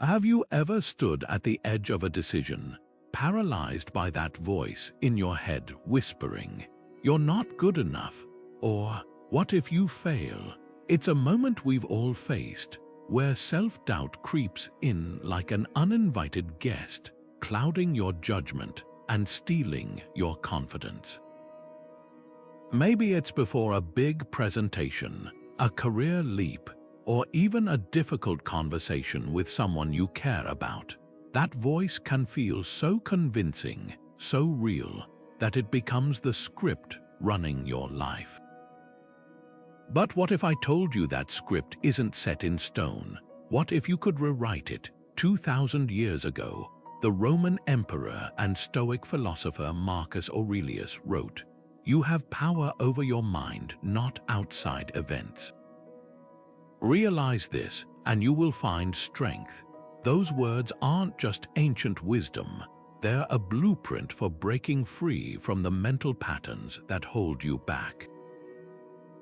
Have you ever stood at the edge of a decision, paralyzed by that voice in your head whispering, "You're not good enough," or "What if you fail?" It's a moment we've all faced, where self-doubt creeps in like an uninvited guest, clouding your judgment and stealing your confidence. Maybe it's before a big presentation, a career leap, or even a difficult conversation with someone you care about. That voice can feel so convincing, so real, that it becomes the script running your life. But what if I told you that script isn't set in stone? What if you could rewrite it? 2,000 years ago, the Roman emperor and Stoic philosopher Marcus Aurelius wrote, "You have power over your mind, not outside events." Realize this, and you will find strength. Those words aren't just ancient wisdom, they're a blueprint for breaking free from the mental patterns that hold you back.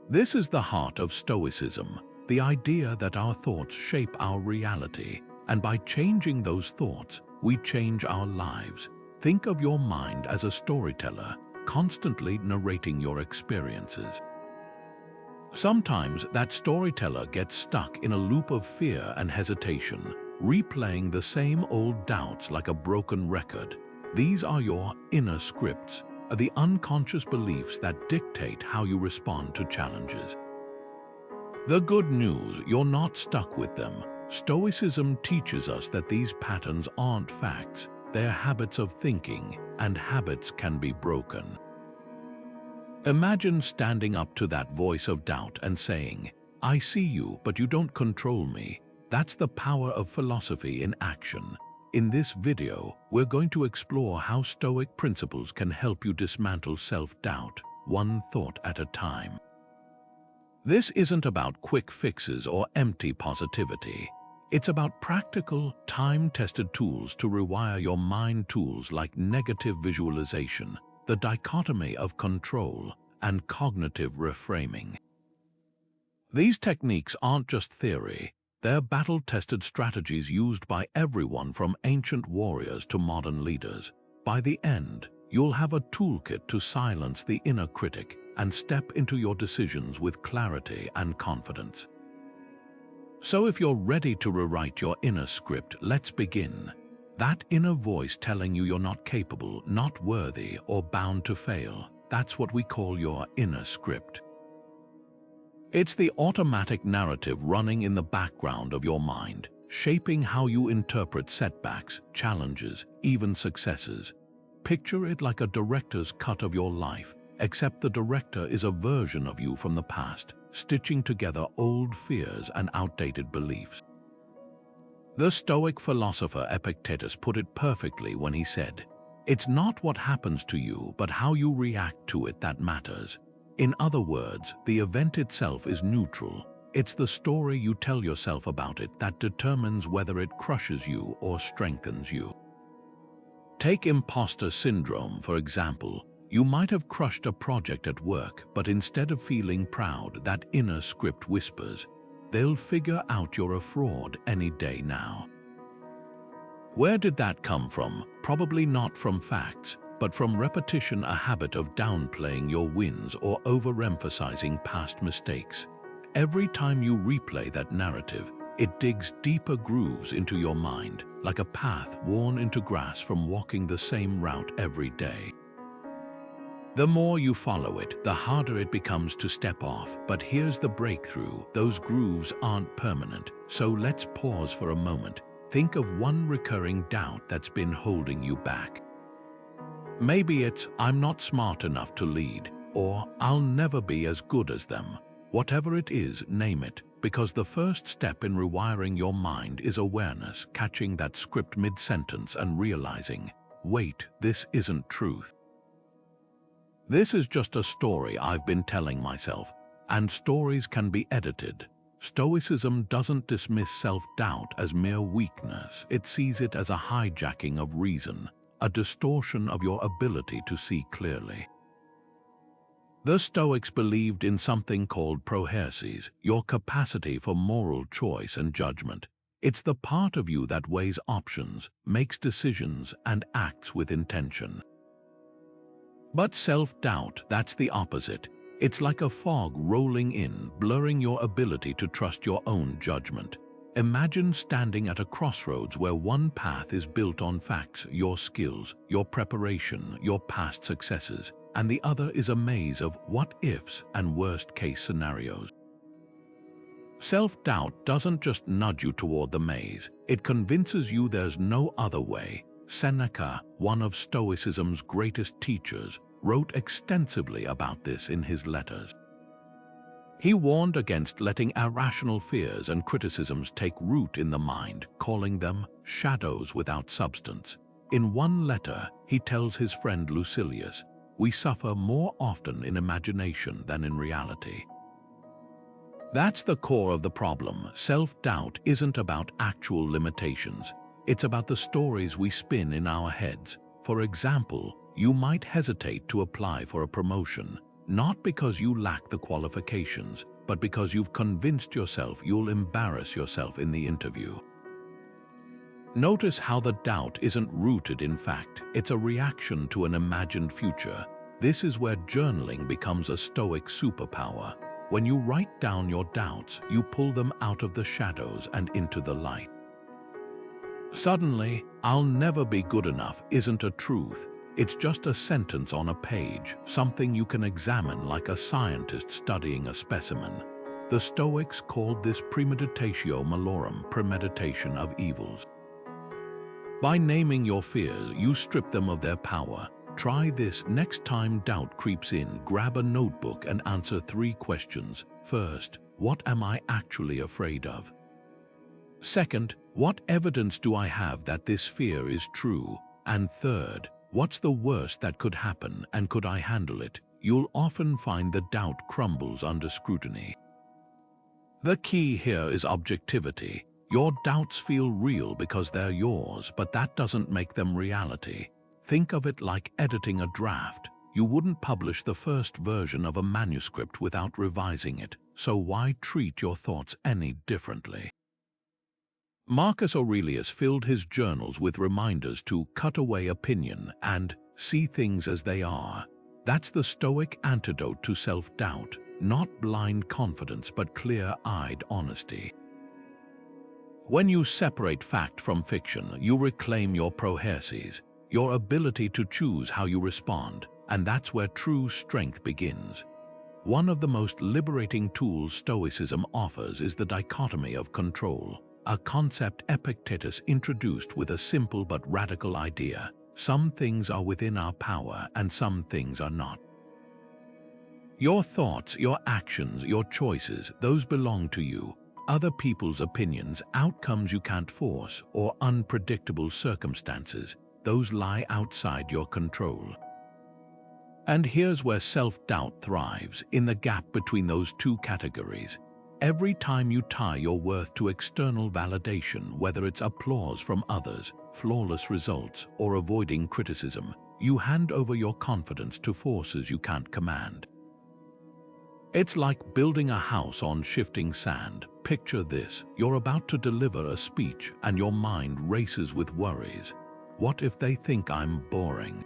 This is the heart of Stoicism, the idea that our thoughts shape our reality, and by changing those thoughts, we change our lives. Think of your mind as a storyteller, constantly narrating your experiences. Sometimes that storyteller gets stuck in a loop of fear and hesitation, replaying the same old doubts like a broken record. These are your inner scripts, the unconscious beliefs that dictate how you respond to challenges. The good news, you're not stuck with them. Stoicism teaches us that these patterns aren't facts, they're habits of thinking, and habits can be broken. Imagine standing up to that voice of doubt and saying, "I see you, but you don't control me." That's the power of philosophy in action. In this video, we're going to explore how Stoic principles can help you dismantle self-doubt, one thought at a time. This isn't about quick fixes or empty positivity. It's about practical, time-tested tools to rewire your mind, tools like negative visualization, the dichotomy of control, and cognitive reframing. These techniques aren't just theory, they're battle-tested strategies used by everyone from ancient warriors to modern leaders. By the end, you'll have a toolkit to silence the inner critic and step into your decisions with clarity and confidence. So if you're ready to rewrite your inner script, let's begin. That inner voice telling you you're not capable, not worthy, or bound to fail, that's what we call your inner script. It's the automatic narrative running in the background of your mind, shaping how you interpret setbacks, challenges, even successes. Picture it like a director's cut of your life, except the director is a version of you from the past, stitching together old fears and outdated beliefs. The Stoic philosopher Epictetus put it perfectly when he said, "It's not what happens to you, but how you react to it that matters." In other words, the event itself is neutral. It's the story you tell yourself about it that determines whether it crushes you or strengthens you. Take imposter syndrome, for example. You might have crushed a project at work, but instead of feeling proud, that inner script whispers, "They'll figure out you're a fraud any day now." Where did that come from? Probably not from facts, but from repetition, a habit of downplaying your wins or overemphasizing past mistakes. Every time you replay that narrative, it digs deeper grooves into your mind, like a path worn into grass from walking the same route every day. The more you follow it, the harder it becomes to step off. But here's the breakthrough: those grooves aren't permanent. So let's pause for a moment. Think of one recurring doubt that's been holding you back. Maybe it's, "I'm not smart enough to lead," or "I'll never be as good as them." Whatever it is, name it, because the first step in rewiring your mind is awareness, catching that script mid-sentence and realizing, "Wait, this isn't truth. This is just a story I've been telling myself," and stories can be edited. Stoicism doesn't dismiss self-doubt as mere weakness. It sees it as a hijacking of reason, a distortion of your ability to see clearly. The Stoics believed in something called prohersis, your capacity for moral choice and judgment. It's the part of you that weighs options, makes decisions, and acts with intention. But self-doubt, that's the opposite. It's like a fog rolling in, blurring your ability to trust your own judgment. Imagine standing at a crossroads where one path is built on facts, your skills, your preparation, your past successes, and the other is a maze of what-ifs and worst-case scenarios. Self-doubt doesn't just nudge you toward the maze, it convinces you there's no other way. Seneca, one of Stoicism's greatest teachers, wrote extensively about this in his letters. He warned against letting irrational fears and criticisms take root in the mind, calling them shadows without substance. In one letter, he tells his friend Lucilius, "We suffer more often in imagination than in reality." That's the core of the problem. Self-doubt isn't about actual limitations. It's about the stories we spin in our heads. For example, you might hesitate to apply for a promotion, not because you lack the qualifications, but because you've convinced yourself you'll embarrass yourself in the interview. Notice how the doubt isn't rooted in fact, it's a reaction to an imagined future. This is where journaling becomes a Stoic superpower. When you write down your doubts, you pull them out of the shadows and into the light. Suddenly, "I'll never be good enough" isn't a truth. It's just a sentence on a page, something you can examine like a scientist studying a specimen. The Stoics called this Premeditatio Malorum, premeditation of evils. By naming your fears, you strip them of their power. Try this next time doubt creeps in. Grab a notebook and answer 3 questions. First, what am I actually afraid of? Second, what evidence do I have that this fear is true? And third, what's the worst that could happen and could I handle it? You'll often find the doubt crumbles under scrutiny. The key here is objectivity. Your doubts feel real because they're yours, but that doesn't make them reality. Think of it like editing a draft. You wouldn't publish the first version of a manuscript without revising it, so why treat your thoughts any differently? Marcus Aurelius filled his journals with reminders to cut away opinion and see things as they are. That's the Stoic antidote to self-doubt, not blind confidence but clear-eyed honesty. When you separate fact from fiction, you reclaim your proherses, your ability to choose how you respond, and that's where true strength begins. One of the most liberating tools Stoicism offers is the dichotomy of control, a concept Epictetus introduced with a simple but radical idea. Some things are within our power and some things are not. Your thoughts, your actions, your choices, those belong to you. Other people's opinions, outcomes you can't force, or unpredictable circumstances, those lie outside your control. And here's where self-doubt thrives, in the gap between those two categories. Every time you tie your worth to external validation, whether it's applause from others, flawless results, or avoiding criticism, you hand over your confidence to forces you can't command. It's like building a house on shifting sand. Picture this: you're about to deliver a speech and your mind races with worries. What if they think I'm boring?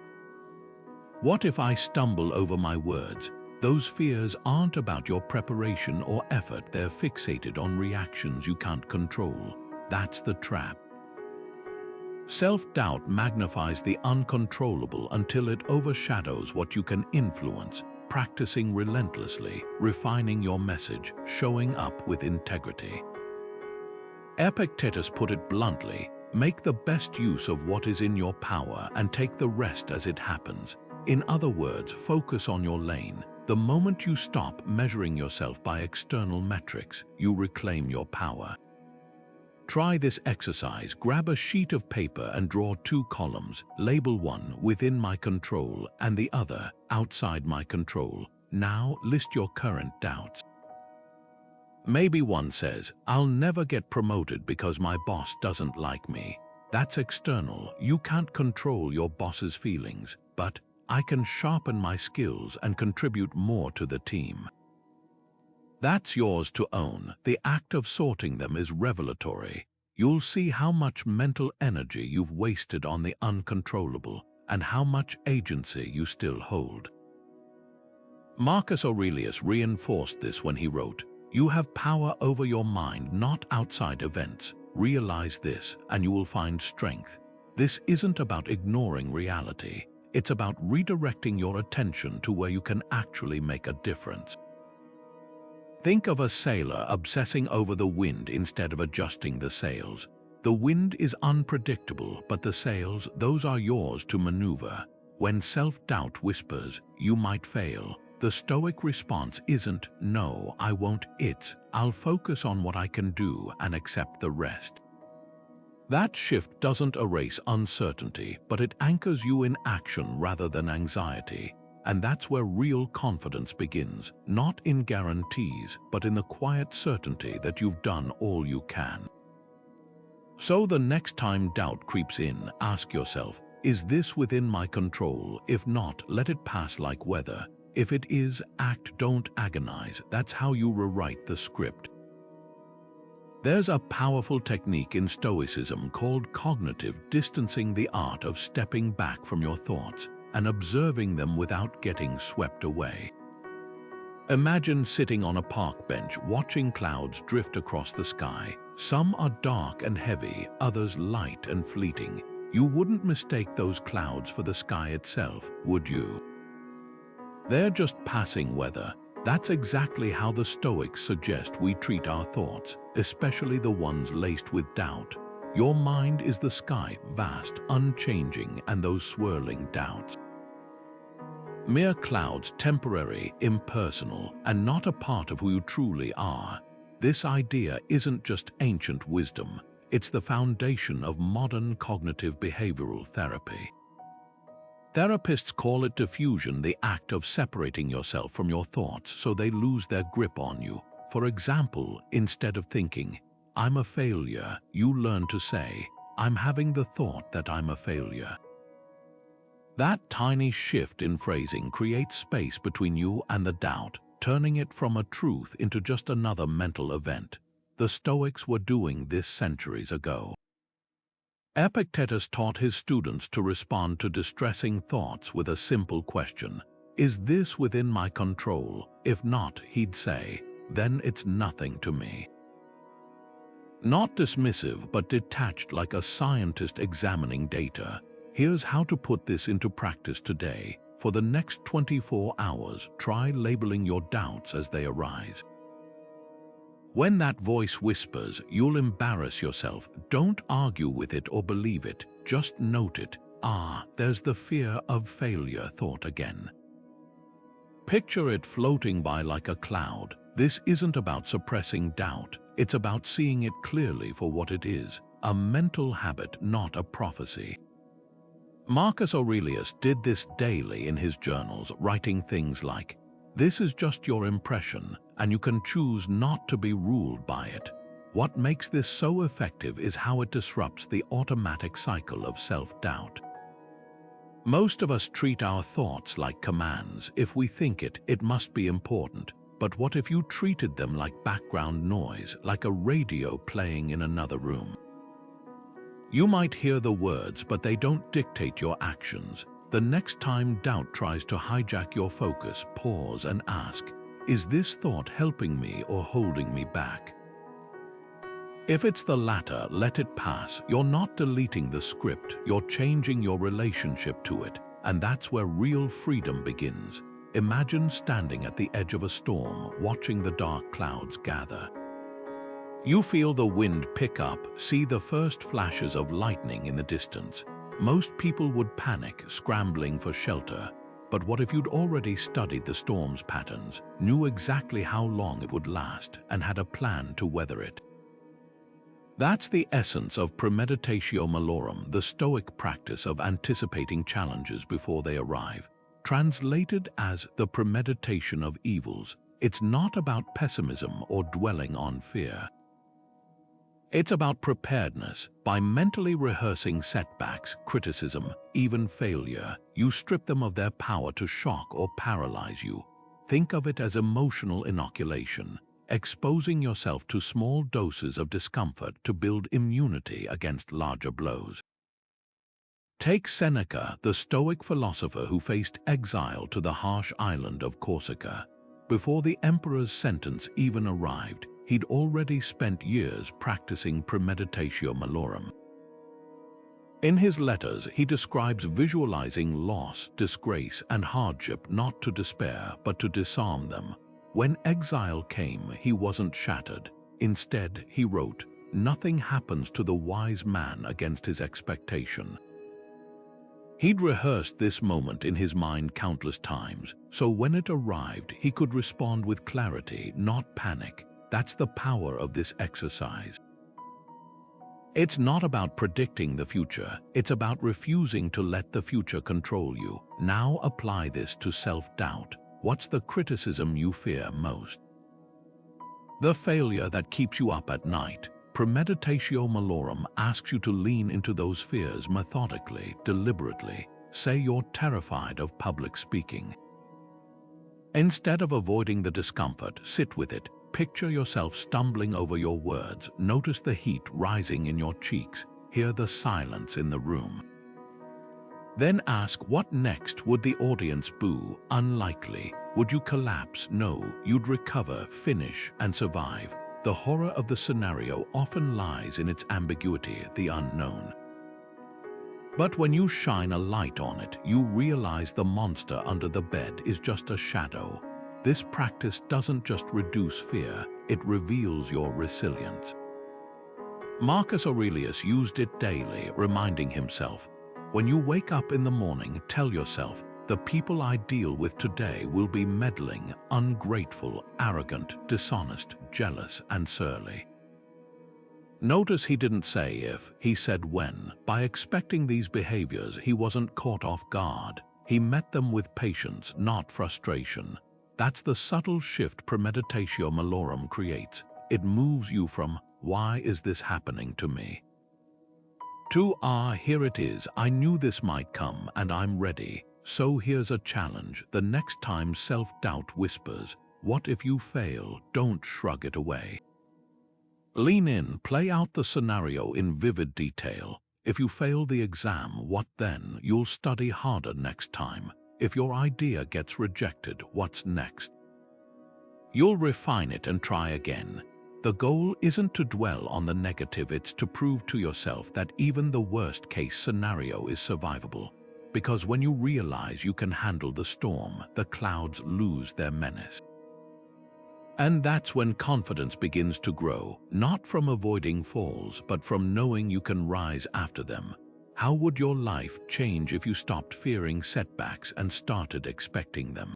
What if I stumble over my words? Those fears aren't about your preparation or effort, they're fixated on reactions you can't control. That's the trap. Self-doubt magnifies the uncontrollable until it overshadows what you can influence. Practicing relentlessly, refining your message, showing up with integrity. Epictetus put it bluntly: make the best use of what is in your power and take the rest as it happens. In other words, focus on your lane. The moment you stop measuring yourself by external metrics, you reclaim your power. Try this exercise. Grab a sheet of paper and draw 2 columns. Label one within my control and the other outside my control. Now list your current doubts. Maybe one says, "I'll never get promoted because my boss doesn't like me." That's external. You can't control your boss's feelings, but I can sharpen my skills and contribute more to the team. That's yours to own. The act of sorting them is revelatory. you'll see how much mental energy you've wasted on the uncontrollable and how much agency you still hold. Marcus Aurelius reinforced this when he wrote, "You have power over your mind, not outside events. Realize this, and you will find strength." This isn't about ignoring reality. It's about redirecting your attention to where you can actually make a difference. Think of a sailor obsessing over the wind instead of adjusting the sails. The wind is unpredictable, but the sails, those are yours to maneuver. When self-doubt whispers, "You might fail," the Stoic response isn't, "No, I won't," it's, "I'll focus on what I can do and accept the rest." That shift doesn't erase uncertainty, but it anchors you in action rather than anxiety. And that's where real confidence begins, not in guarantees, but in the quiet certainty that you've done all you can. So the next time doubt creeps in, ask yourself, is this within my control? If not, let it pass like weather. If it is, act, don't agonize. That's how you rewrite the script. There's a powerful technique in Stoicism called cognitive distancing, the art of stepping back from your thoughts and observing them without getting swept away. Imagine sitting on a park bench watching clouds drift across the sky. Some are dark and heavy, others light and fleeting. You wouldn't mistake those clouds for the sky itself, would you? They're just passing weather. That's exactly how the Stoics suggest we treat our thoughts, especially the ones laced with doubt. Your mind is the sky, vast, unchanging, and those swirling doubts. Mere clouds, temporary, impersonal, and not a part of who you truly are. This idea isn't just ancient wisdom, it's the foundation of modern cognitive behavioral therapy. Therapists call it diffusion, the act of separating yourself from your thoughts so they lose their grip on you. For example, instead of thinking, "I'm a failure," you learn to say, "I'm having the thought that I'm a failure." That tiny shift in phrasing creates space between you and the doubt, turning it from a truth into just another mental event. The Stoics were doing this centuries ago. Epictetus taught his students to respond to distressing thoughts with a simple question: "Is this within my control?" If not, he'd say, "Then it's nothing to me." Not dismissive, but detached, like a scientist examining data. Here's how to put this into practice today. For the next 24 hours, try labeling your doubts as they arise. When that voice whispers, you'll embarrass yourself. Don't argue with it or believe it, just note it. "Ah, there's the fear of failure thought again." Picture it floating by like a cloud. This isn't about suppressing doubt, it's about seeing it clearly for what it is, a mental habit, not a prophecy. Marcus Aurelius did this daily in his journals, writing things like, "This is just your impression, and you can choose not to be ruled by it." What makes this so effective is how it disrupts the automatic cycle of self-doubt. Most of us treat our thoughts like commands. If we think it, it must be important. But what if you treated them like background noise, like a radio playing in another room? You might hear the words, but they don't dictate your actions. The next time doubt tries to hijack your focus, pause and ask, "Is this thought helping me or holding me back?" If it's the latter, let it pass. You're not deleting the script, you're changing your relationship to it, and that's where real freedom begins. Imagine standing at the edge of a storm, watching the dark clouds gather. You feel the wind pick up, see the first flashes of lightning in the distance. Most people would panic, scrambling for shelter. But what if you'd already studied the storm's patterns, knew exactly how long it would last, and had a plan to weather it? That's the essence of Premeditatio Malorum, the Stoic practice of anticipating challenges before they arrive. Translated as the premeditation of evils, it's not about pessimism or dwelling on fear. It's about preparedness. By mentally rehearsing setbacks, criticism, even failure, you strip them of their power to shock or paralyze you. Think of it as emotional inoculation. exposing yourself to small doses of discomfort to build immunity against larger blows. Take Seneca, the Stoic philosopher who faced exile to the harsh island of Corsica. Before the emperor's sentence even arrived, he'd already spent years practicing Premeditatio Malorum. In his letters, he describes visualizing loss, disgrace, and hardship not to despair, but to disarm them. When exile came, he wasn't shattered. Instead, he wrote, "Nothing happens to the wise man against his expectation." He'd rehearsed this moment in his mind countless times, so when it arrived, he could respond with clarity, not panic. That's the power of this exercise. It's not about predicting the future, it's about refusing to let the future control you. Now apply this to self-doubt. What's the criticism you fear most? The failure that keeps you up at night. Premeditatio Malorum asks you to lean into those fears methodically, deliberately. Say you're terrified of public speaking. Instead of avoiding the discomfort, sit with it. Picture yourself stumbling over your words. Notice the heat rising in your cheeks. Hear the silence in the room. Then ask, what next? Would the audience boo? Unlikely. Would you collapse? No, you'd recover, finish, and survive. The horror of the scenario often lies in its ambiguity, the unknown. But when you shine a light on it, you realize the monster under the bed is just a shadow. This practice doesn't just reduce fear, it reveals your resilience. Marcus Aurelius used it daily, reminding himself, when you wake up in the morning, tell yourself, the people I deal with today will be meddling, ungrateful, arrogant, dishonest, jealous, and surly. Notice he didn't say if, he said when. By expecting these behaviors, he wasn't caught off guard. He met them with patience, not frustration. That's the subtle shift Premeditatio Malorum creates. It moves you from, why is this happening to me? To, here it is, I knew this might come and I'm ready. So here's a challenge. The next time self-doubt whispers, what if you fail? Don't shrug it away. Lean in, play out the scenario in vivid detail. If you fail the exam, what then? You'll study harder next time. If your idea gets rejected, what's next? You'll refine it and try again. The goal isn't to dwell on the negative, it's to prove to yourself that even the worst-case scenario is survivable. Because when you realize you can handle the storm, the clouds lose their menace. And that's when confidence begins to grow, not from avoiding falls, but from knowing you can rise after them. How would your life change if you stopped fearing setbacks and started expecting them?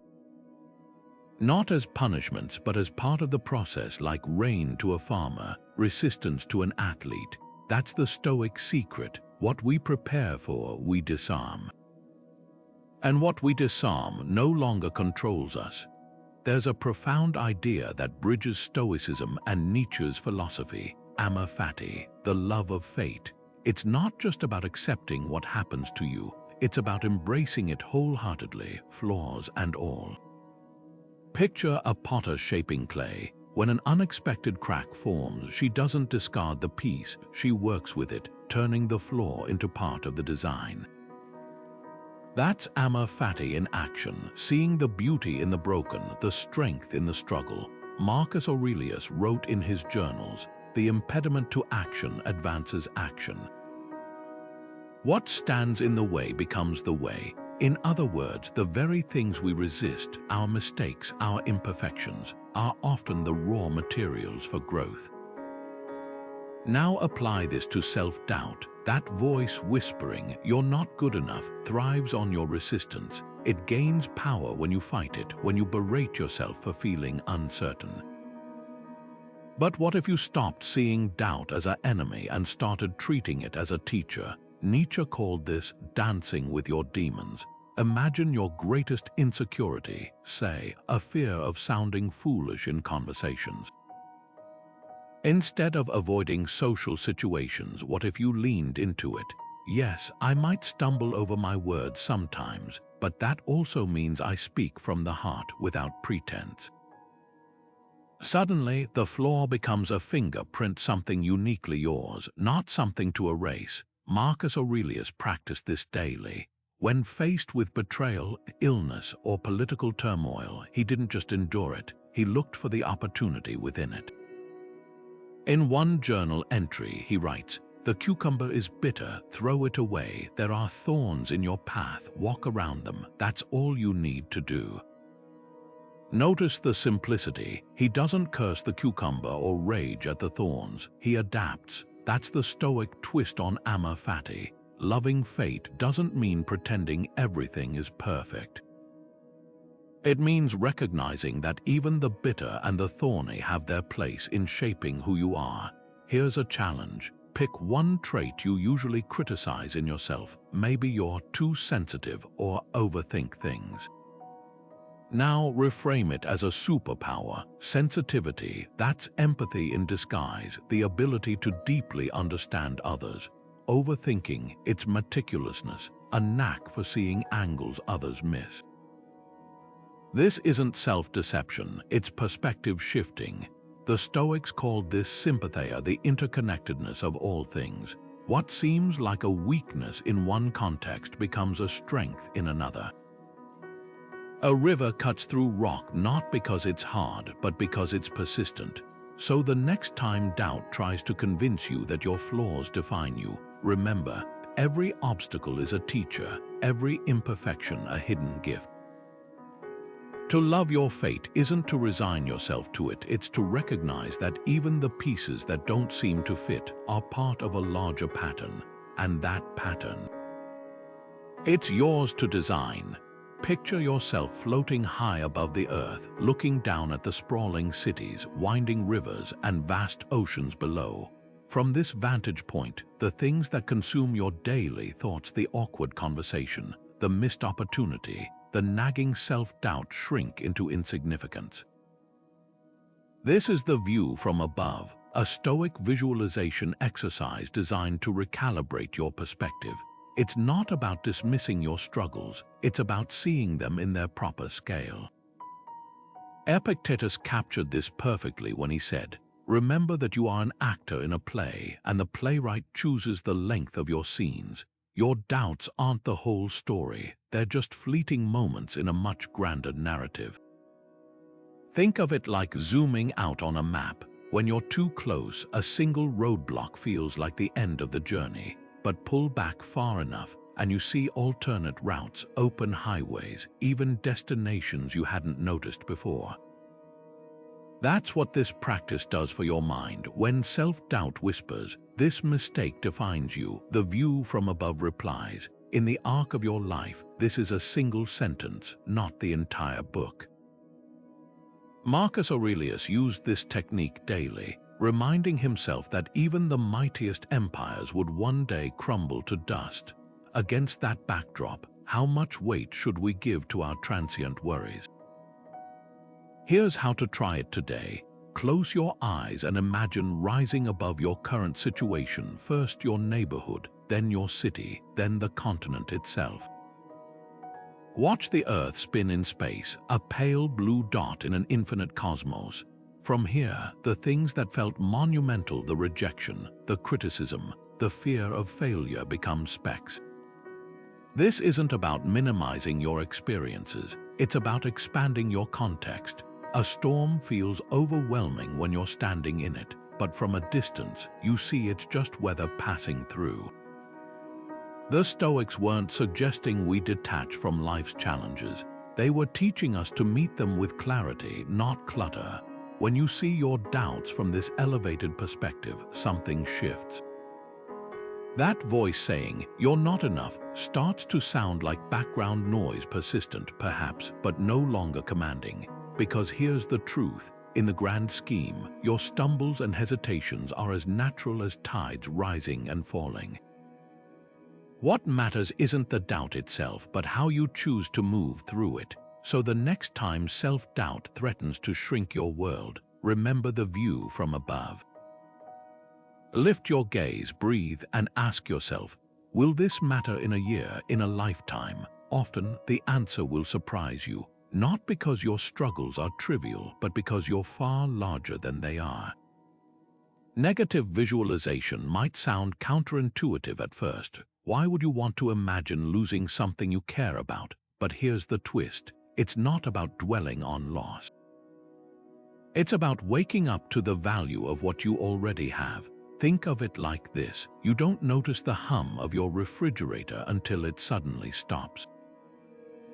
Not as punishments, but as part of the process, like rain to a farmer, resistance to an athlete. That's the Stoic secret. What we prepare for, we disarm. And what we disarm no longer controls us. There's a profound idea that bridges Stoicism and Nietzsche's philosophy, amor fati, the love of fate. It's not just about accepting what happens to you, it's about embracing it wholeheartedly, flaws and all. Picture a potter shaping clay. When an unexpected crack forms, she doesn't discard the piece, she works with it, turning the flaw into part of the design. That's amor fati in action, seeing the beauty in the broken, the strength in the struggle. Marcus Aurelius wrote in his journals, "The impediment to action advances action." What stands in the way becomes the way. In other words, the very things we resist, our mistakes, our imperfections, are often the raw materials for growth. Now apply this to self-doubt. That voice whispering, "You're not good enough," thrives on your resistance. It gains power when you fight it, when you berate yourself for feeling uncertain. But what if you stopped seeing doubt as an enemy and started treating it as a teacher? Nietzsche called this dancing with your demons. Imagine your greatest insecurity, say, a fear of sounding foolish in conversations. Instead of avoiding social situations, what if you leaned into it? Yes, I might stumble over my words sometimes, but that also means I speak from the heart without pretense. Suddenly, the flaw becomes a fingerprint, something uniquely yours, not something to erase. Marcus Aurelius practiced this daily. When faced with betrayal, illness, or political turmoil, he didn't just endure it, he looked for the opportunity within it. In one journal entry, he writes, "The cucumber is bitter, throw it away. There are thorns in your path, walk around them. That's all you need to do." Notice the simplicity. He doesn't curse the cucumber or rage at the thorns. He adapts. That's the Stoic twist on amor fati. Loving fate doesn't mean pretending everything is perfect. It means recognizing that even the bitter and the thorny have their place in shaping who you are. Here's a challenge. Pick one trait you usually criticize in yourself. Maybe you're too sensitive or overthink things. Now reframe it as a superpower. Sensitivity, that's empathy in disguise, the ability to deeply understand others. Overthinking, it's meticulousness, a knack for seeing angles others miss. This isn't self-deception, it's perspective shifting. The Stoics called this sympatheia, the interconnectedness of all things. What seems like a weakness in one context becomes a strength in another. A river cuts through rock not because it's hard, but because it's persistent. So the next time doubt tries to convince you that your flaws define you, remember, every obstacle is a teacher, every imperfection a hidden gift. To love your fate isn't to resign yourself to it, it's to recognize that even the pieces that don't seem to fit are part of a larger pattern, and that pattern, it's yours to design. Picture yourself floating high above the earth, looking down at the sprawling cities, winding rivers, and vast oceans below. From this vantage point, the things that consume your daily thoughts, the awkward conversation, the missed opportunity, the nagging self-doubt shrink into insignificance. This is the view from above, a Stoic visualization exercise designed to recalibrate your perspective. It's not about dismissing your struggles, it's about seeing them in their proper scale. Epictetus captured this perfectly when he said, "Remember that you are an actor in a play, and the playwright chooses the length of your scenes. Your doubts aren't the whole story, they're just fleeting moments in a much grander narrative." Think of it like zooming out on a map. When you're too close, a single roadblock feels like the end of the journey. But pull back far enough, and you see alternate routes, open highways, even destinations you hadn't noticed before. That's what this practice does for your mind. When self-doubt whispers, "This mistake defines you," the view from above replies, "In the arc of your life, this is a single sentence, not the entire book." Marcus Aurelius used this technique daily, reminding himself that even the mightiest empires would one day crumble to dust. Against that backdrop, how much weight should we give to our transient worries? Here's how to try it today. Close your eyes and imagine rising above your current situation, first your neighborhood, then your city, then the continent itself. Watch the Earth spin in space, a pale blue dot in an infinite cosmos. From here, the things that felt monumental, the rejection, the criticism, the fear of failure, become specks. This isn't about minimizing your experiences, it's about expanding your context. A storm feels overwhelming when you're standing in it, but from a distance, you see it's just weather passing through. The Stoics weren't suggesting we detach from life's challenges. They were teaching us to meet them with clarity, not clutter. When you see your doubts from this elevated perspective, something shifts. That voice saying, "You're not enough," starts to sound like background noise, persistent perhaps, but no longer commanding. Because here's the truth, in the grand scheme, your stumbles and hesitations are as natural as tides rising and falling. What matters isn't the doubt itself, but how you choose to move through it. So the next time self-doubt threatens to shrink your world, remember the view from above. Lift your gaze, breathe, and ask yourself, will this matter in a year, in a lifetime? Often, the answer will surprise you. not because your struggles are trivial, but because you're far larger than they are. Negative visualization might sound counterintuitive at first. Why would you want to imagine losing something you care about? But here's the twist. It's not about dwelling on loss. It's about waking up to the value of what you already have. Think of it like this. You don't notice the hum of your refrigerator until it suddenly stops.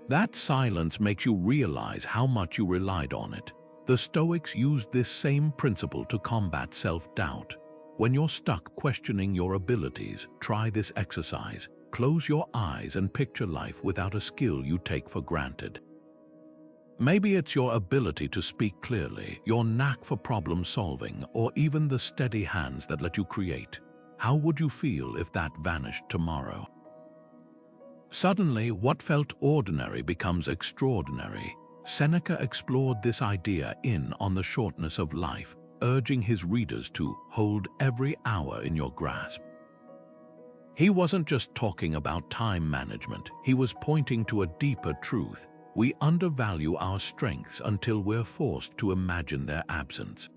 That silence makes you realize how much you relied on it. The Stoics used this same principle to combat self-doubt. When you're stuck questioning your abilities, try this exercise. Close your eyes and picture life without a skill you take for granted. Maybe it's your ability to speak clearly, your knack for problem solving, or even the steady hands that let you create. How would you feel if that vanished tomorrow? Suddenly, what felt ordinary becomes extraordinary. Seneca explored this idea in On the Shortness of Life, urging his readers to hold every hour in your grasp. He wasn't just talking about time management, he was pointing to a deeper truth. We undervalue our strengths until we're forced to imagine their absence.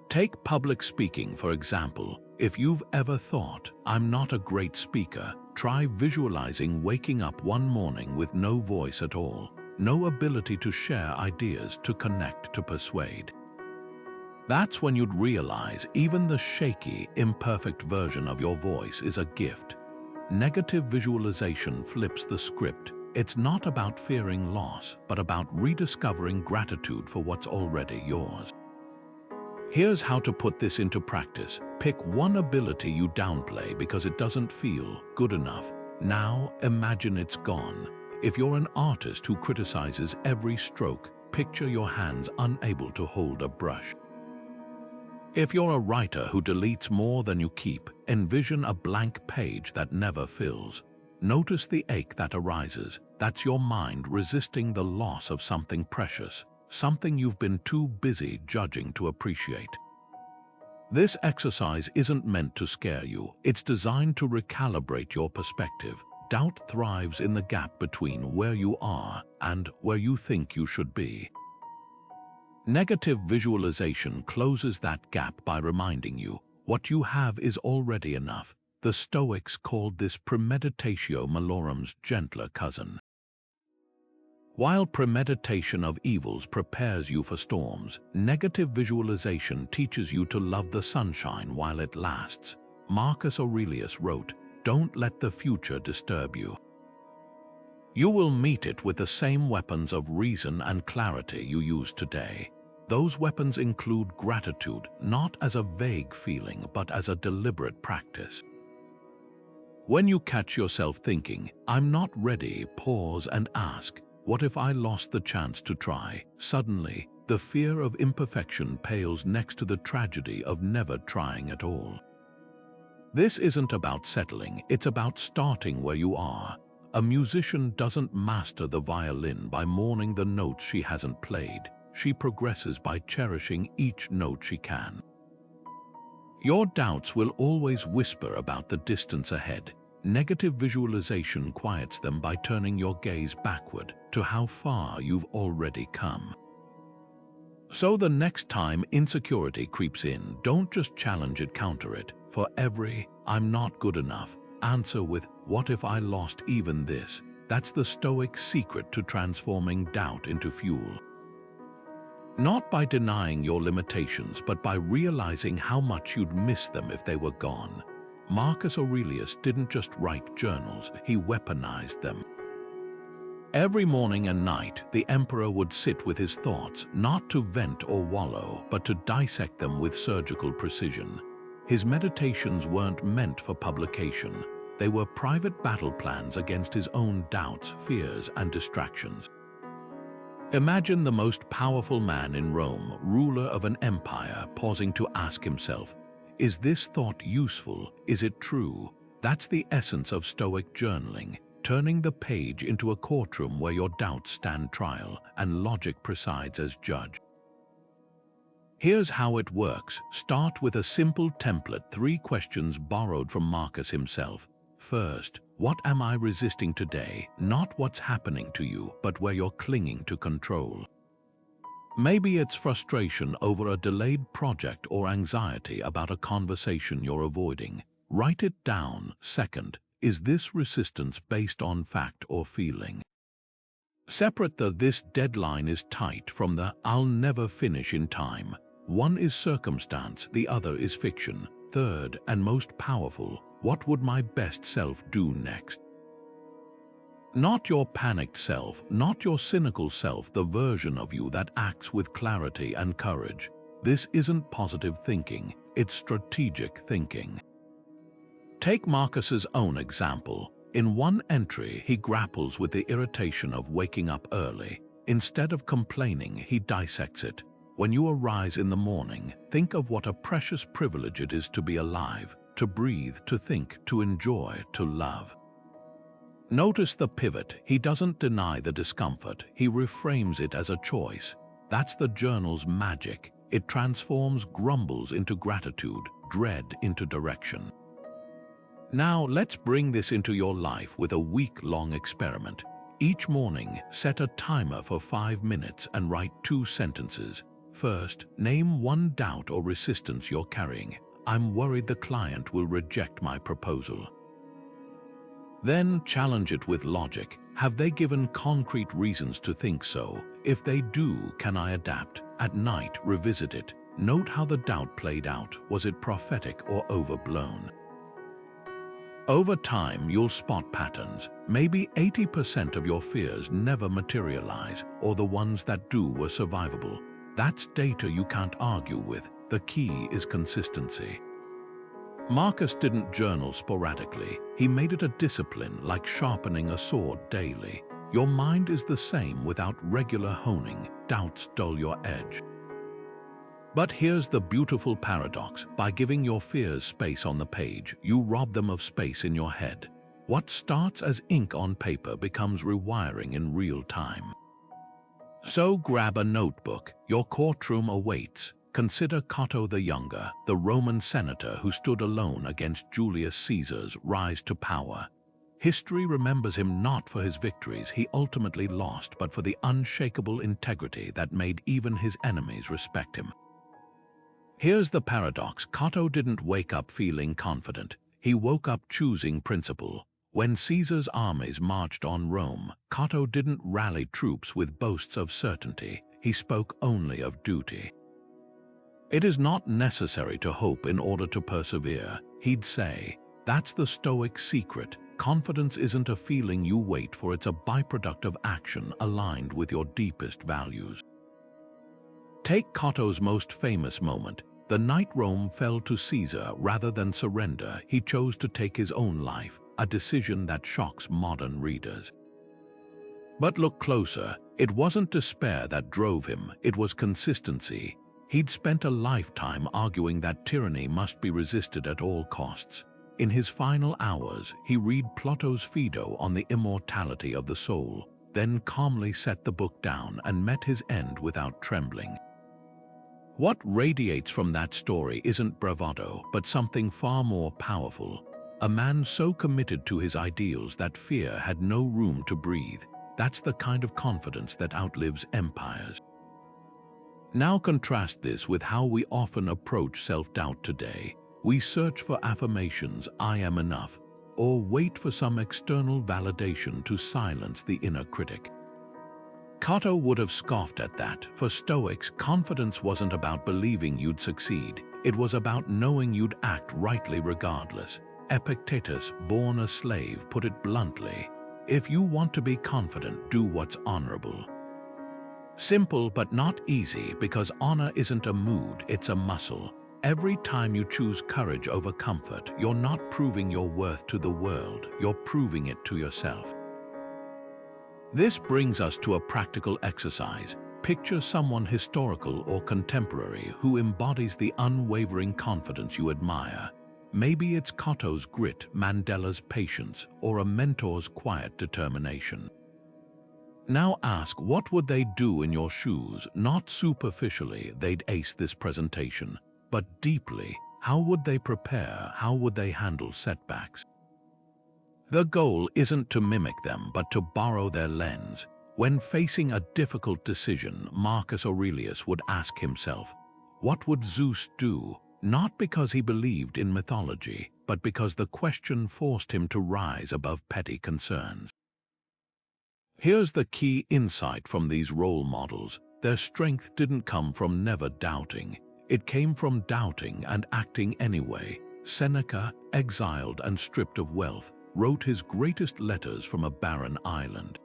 Take public speaking, for example. If you've ever thought, "I'm not a great speaker," try visualizing waking up one morning with no voice at all, no ability to share ideas, to connect, to persuade. That's when you'd realize even the shaky, imperfect version of your voice is a gift. Negative visualization flips the script. It's not about fearing loss, but about rediscovering gratitude for what's already yours. Here's how to put this into practice. Pick one ability you downplay because it doesn't feel good enough. Now imagine it's gone. If you're an artist who criticizes every stroke, picture your hands unable to hold a brush. If you're a writer who deletes more than you keep, envision a blank page that never fills. Notice the ache that arises. That's your mind resisting the loss of something precious, something you've been too busy judging to appreciate. This exercise isn't meant to scare you. It's designed to recalibrate your perspective. Doubt thrives in the gap between where you are and where you think you should be. Negative visualization closes that gap by reminding you what you have is already enough. The Stoics called this Premeditatio Malorum's gentler cousin. While premeditation of evils prepares you for storms, negative visualization teaches you to love the sunshine while it lasts. Marcus Aurelius wrote, "Don't let the future disturb you. You will meet it with the same weapons of reason and clarity you use today." Those weapons include gratitude, not as a vague feeling, but as a deliberate practice. When you catch yourself thinking, "I'm not ready," pause and ask, what if I lost the chance to try? Suddenly, the fear of imperfection pales next to the tragedy of never trying at all. This isn't about settling, it's about starting where you are. A musician doesn't master the violin by mourning the notes she hasn't played. She progresses by cherishing each note she can. Your doubts will always whisper about the distance ahead. Negative visualization quiets them by turning your gaze backward to how far you've already come. So the next time insecurity creeps in, don't just challenge it, counter it. For every "I'm not good enough," answer with, "What if I lost even this?" That's the Stoic secret to transforming doubt into fuel. Not by denying your limitations, but by realizing how much you'd miss them if they were gone. Marcus Aurelius didn't just write journals, he weaponized them. Every morning and night, the emperor would sit with his thoughts, not to vent or wallow, but to dissect them with surgical precision. His meditations weren't meant for publication. They were private battle plans against his own doubts, fears, and distractions. Imagine the most powerful man in Rome, ruler of an empire, pausing to ask himself, "Is this thought useful? Is it true?" That's the essence of Stoic journaling, turning the page into a courtroom where your doubts stand trial and logic presides as judge. Here's how it works. Start with a simple template, 3 questions borrowed from Marcus himself. First, what am I resisting today? Not what's happening to you, but where you're clinging to control. Maybe it's frustration over a delayed project or anxiety about a conversation you're avoiding. Write it down. Second, is this resistance based on fact or feeling? Separate the "this deadline is tight" from the "I'll never finish in time." One is circumstance, the other is fiction. Third, and most powerful, what would my best self do next? Not your panicked self, not your cynical self, the version of you that acts with clarity and courage. This isn't positive thinking, it's strategic thinking. Take Marcus's own example. In one entry, he grapples with the irritation of waking up early. Instead of complaining, he dissects it. When you arise in the morning, think of what a precious privilege it is to be alive, to breathe, to think, to enjoy, to love. Notice the pivot. He doesn't deny the discomfort, he reframes it as a choice. That's the journal's magic. It transforms grumbles into gratitude, dread into direction. Now let's bring this into your life with a week-long experiment. Each morning, set a timer for 5 minutes and write 2 sentences. First, name one doubt or resistance you're carrying. I'm worried the client will reject my proposal. Then challenge it with logic. Have they given concrete reasons to think so? If they do, can I adapt? At night, revisit it. Note how the doubt played out. Was it prophetic or overblown? Over time, you'll spot patterns. Maybe 80% of your fears never materialize, or the ones that do were survivable. That's data you can't argue with. The key is consistency. Marcus didn't journal sporadically. He made it a discipline, like sharpening a sword daily. Your mind is the same without regular honing. Doubts dull your edge. But here's the beautiful paradox. By giving your fears space on the page, you rob them of space in your head. What starts as ink on paper becomes rewiring in real time. So grab a notebook. Your courtroom awaits. Consider Cato the Younger, the Roman senator who stood alone against Julius Caesar's rise to power. History remembers him not for his victories he ultimately lost, but for the unshakable integrity that made even his enemies respect him. Here's the paradox. Cato didn't wake up feeling confident. He woke up choosing principle. When Caesar's armies marched on Rome, Cato didn't rally troops with boasts of certainty. He spoke only of duty. It is not necessary to hope in order to persevere, he'd say. That's the Stoic secret. Confidence isn't a feeling you wait for, it's a byproduct of action aligned with your deepest values. Take Cato's most famous moment. The night Rome fell to Caesar, rather than surrender, he chose to take his own life, a decision that shocks modern readers. But look closer. It wasn't despair that drove him, it was consistency. He'd spent a lifetime arguing that tyranny must be resisted at all costs. In his final hours, he read Plato's Phaedo on the immortality of the soul, then calmly set the book down and met his end without trembling. What radiates from that story isn't bravado, but something far more powerful. A man so committed to his ideals that fear had no room to breathe. That's the kind of confidence that outlives empires. Now contrast this with how we often approach self-doubt today. We search for affirmations, "I am enough," or wait for some external validation to silence the inner critic. Cato would have scoffed at that. For Stoics, confidence wasn't about believing you'd succeed. It was about knowing you'd act rightly regardless. Epictetus, born a slave, put it bluntly, "If you want to be confident, do what's honorable." Simple but not easy, because honor isn't a mood, it's a muscle. Every time you choose courage over comfort, you're not proving your worth to the world, you're proving it to yourself. This brings us to a practical exercise. Picture someone historical or contemporary who embodies the unwavering confidence you admire. Maybe it's Cato's grit, Mandela's patience, or a mentor's quiet determination. Now ask, what would they do in your shoes? Not superficially, they'd ace this presentation, but deeply, how would they prepare? How would they handle setbacks? The goal isn't to mimic them, but to borrow their lens. When facing a difficult decision, Marcus Aurelius would ask himself, what would Zeus do? Not because he believed in mythology, but because the question forced him to rise above petty concerns. Here's the key insight from these role models. Their strength didn't come from never doubting. It came from doubting and acting anyway. Seneca, exiled and stripped of wealth, wrote his greatest letters from a barren island.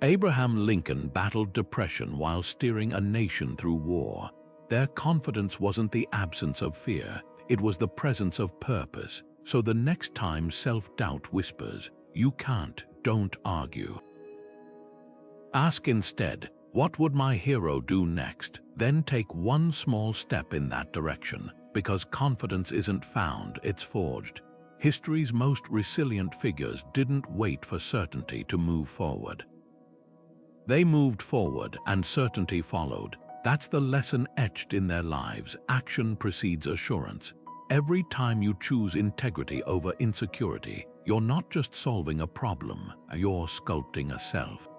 Abraham Lincoln battled depression while steering a nation through war. Their confidence wasn't the absence of fear, it was the presence of purpose. So the next time self-doubt whispers, "You can't," don't argue. Ask instead, what would my hero do next? Then take one small step in that direction, because confidence isn't found, it's forged. History's most resilient figures didn't wait for certainty to move forward. They moved forward and certainty followed. That's the lesson etched in their lives. Action precedes assurance. Every time you choose integrity over insecurity, you're not just solving a problem, you're sculpting a self.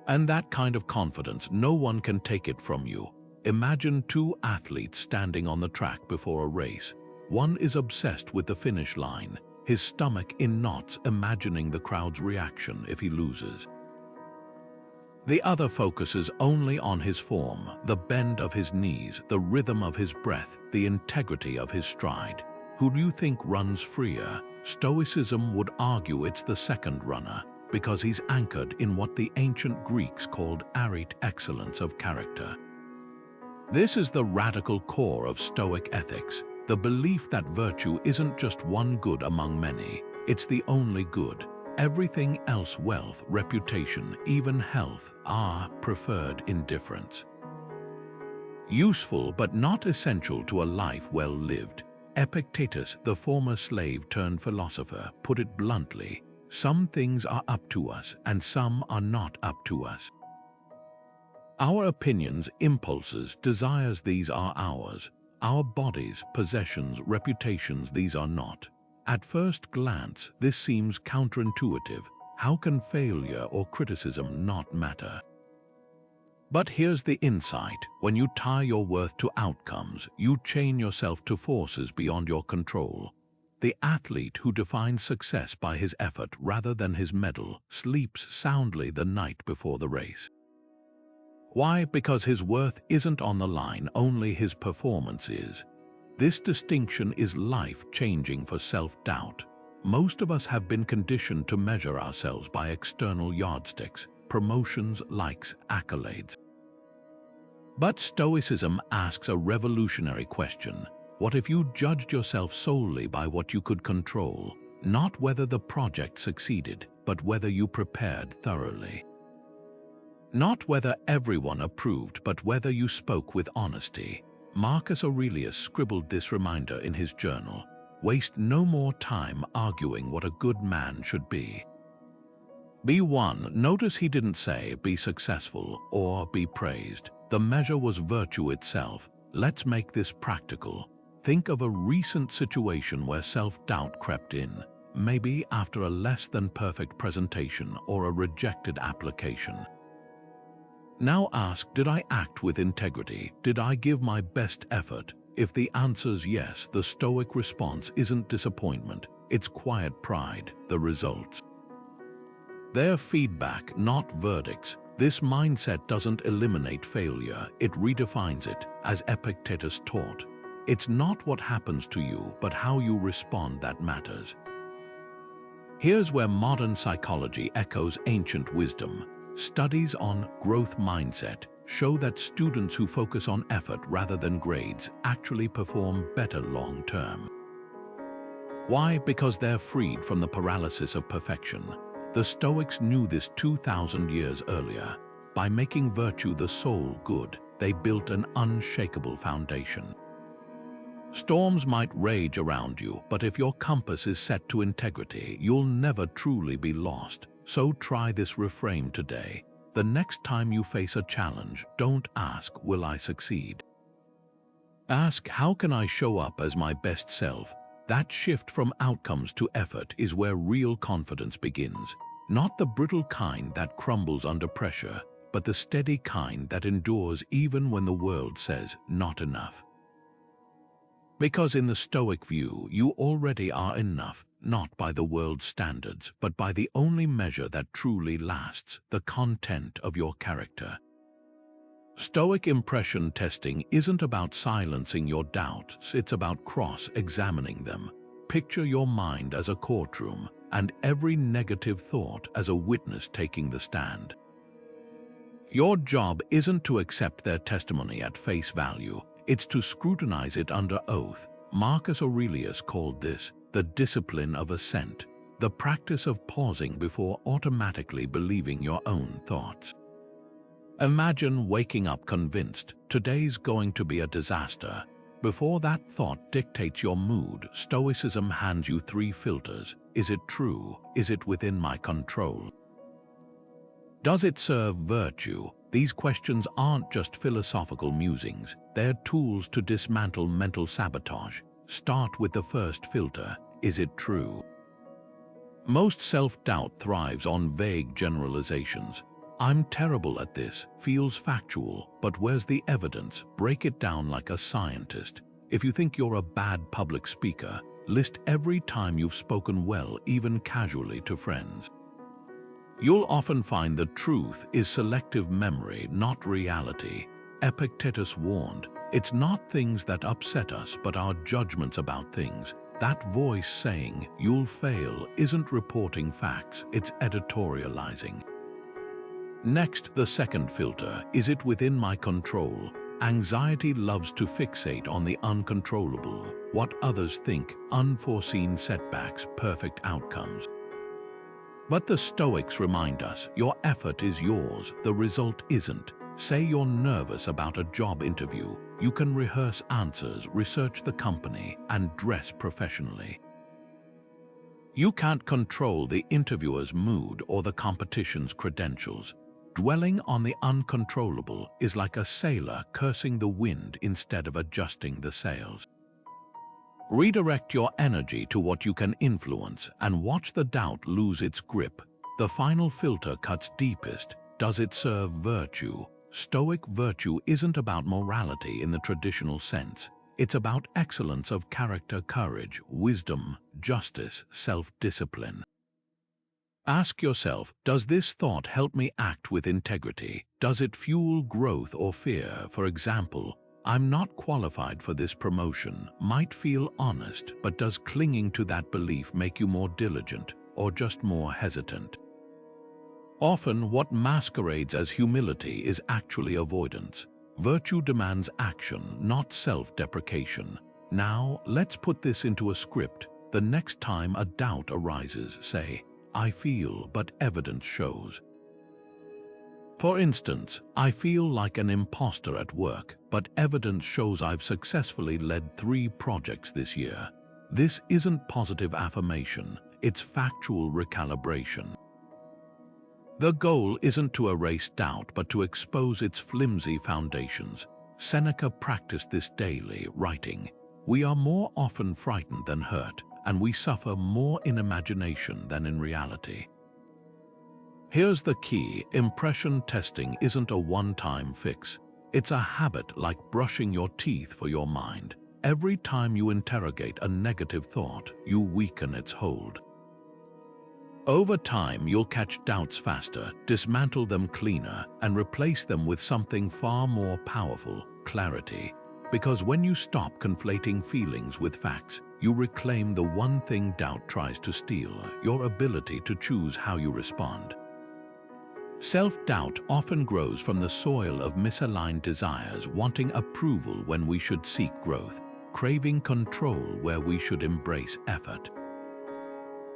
And that kind of confidence, no one can take it from you. Imagine two athletes standing on the track before a race. One is obsessed with the finish line, his stomach in knots, imagining the crowd's reaction if he loses. The other focuses only on his form, the bend of his knees, the rhythm of his breath, the integrity of his stride. Who do you think runs freer? Stoicism would argue it's the second runner, because he's anchored in what the ancient Greeks called arete excellence of character. This is the radical core of Stoic ethics, the belief that virtue isn't just one good among many, it's the only good. Everything else, wealth, reputation, even health, are preferred indifference. Useful but not essential to a life well lived. Epictetus, the former slave turned philosopher, put it bluntly, some things are up to us and some are not up to us. Our opinions, impulses, desires, these are ours. Our bodies, possessions, reputations, these are not. At first glance, this seems counterintuitive. How can failure or criticism not matter? But here's the insight. When you tie your worth to outcomes, you chain yourself to forces beyond your control. The athlete who defines success by his effort rather than his medal sleeps soundly the night before the race. Why? Because his worth isn't on the line, only his performance is. This distinction is life-changing for self-doubt. Most of us have been conditioned to measure ourselves by external yardsticks, promotions, likes, accolades. But Stoicism asks a revolutionary question. What if you judged yourself solely by what you could control? Not whether the project succeeded, but whether you prepared thoroughly. Not whether everyone approved, but whether you spoke with honesty. Marcus Aurelius scribbled this reminder in his journal. Waste no more time arguing what a good man should be. Be one. Notice he didn't say be successful or be praised. The measure was virtue itself. Let's make this practical. Think of a recent situation where self-doubt crept in, maybe after a less than perfect presentation or a rejected application. Now ask, did I act with integrity? Did I give my best effort? If the answer's yes, the Stoic response isn't disappointment, it's quiet pride, the results. Their feedback, not verdicts. This mindset doesn't eliminate failure, it redefines it, as Epictetus taught. It's not what happens to you, but how you respond that matters. Here's where modern psychology echoes ancient wisdom. Studies on growth mindset show that students who focus on effort rather than grades actually perform better long-term. Why? Because they're freed from the paralysis of perfection. The Stoics knew this 2,000 years earlier. By making virtue the sole good, they built an unshakable foundation. Storms might rage around you, but if your compass is set to integrity, you'll never truly be lost. So try this reframe today. The next time you face a challenge, don't ask, will I succeed? Ask, how can I show up as my best self? That shift from outcomes to effort is where real confidence begins. Not the brittle kind that crumbles under pressure, but the steady kind that endures even when the world says not enough. Because in the Stoic view, you already are enough, not by the world's standards, but by the only measure that truly lasts, the content of your character. Stoic impression testing isn't about silencing your doubts, it's about cross-examining them. Picture your mind as a courtroom, and every negative thought as a witness taking the stand. Your job isn't to accept their testimony at face value, it's to scrutinize it under oath. Marcus Aurelius called this the discipline of assent, the practice of pausing before automatically believing your own thoughts. Imagine waking up convinced today's going to be a disaster. Before that thought dictates your mood, Stoicism hands you 3 filters. Is it true? Is it within my control? Does it serve virtue? These questions aren't just philosophical musings, they're tools to dismantle mental sabotage. Start with the first filter. Is it true? Most self-doubt thrives on vague generalizations. I'm terrible at this, feels factual, but where's the evidence? Break it down like a scientist. If you think you're a bad public speaker, list every time you've spoken well, even casually, to friends. You'll often find the truth is selective memory, not reality. Epictetus warned, it's not things that upset us, but our judgments about things. That voice saying, you'll fail, isn't reporting facts, it's editorializing. Next, the second filter, is it within my control? Anxiety loves to fixate on the uncontrollable, what others think, unforeseen setbacks, perfect outcomes. But the Stoics remind us, your effort is yours, the result isn't. Say you're nervous about a job interview, you can rehearse answers, research the company, and dress professionally. You can't control the interviewer's mood or the competition's credentials. Dwelling on the uncontrollable is like a sailor cursing the wind instead of adjusting the sails. Redirect your energy to what you can influence and watch the doubt lose its grip. The final filter cuts deepest. Does it serve virtue? Stoic virtue isn't about morality in the traditional sense. It's about excellence of character, courage, wisdom, justice, self-discipline. Ask yourself, does this thought help me act with integrity? Does it fuel growth or fear? For example, I'm not qualified for this promotion might feel honest, but does clinging to that belief make you more diligent or just more hesitant? Often, what masquerades as humility is actually avoidance. Virtue demands action, not self-deprecation. Now, let's put this into a script. The next time a doubt arises, say, I feel, but evidence shows. For instance, I feel like an imposter at work, but evidence shows I've successfully led 3 projects this year. This isn't positive affirmation, it's factual recalibration. The goal isn't to erase doubt, but to expose its flimsy foundations. Seneca practiced this daily, writing, "We are more often frightened than hurt, and we suffer more in imagination than in reality." Here's the key, impression testing isn't a one-time fix. It's a habit like brushing your teeth for your mind. Every time you interrogate a negative thought, you weaken its hold. Over time, you'll catch doubts faster, dismantle them cleaner, and replace them with something far more powerful, clarity. Because when you stop conflating feelings with facts, you reclaim the one thing doubt tries to steal, your ability to choose how you respond. Self-doubt often grows from the soil of misaligned desires, wanting approval when we should seek growth, craving control where we should embrace effort.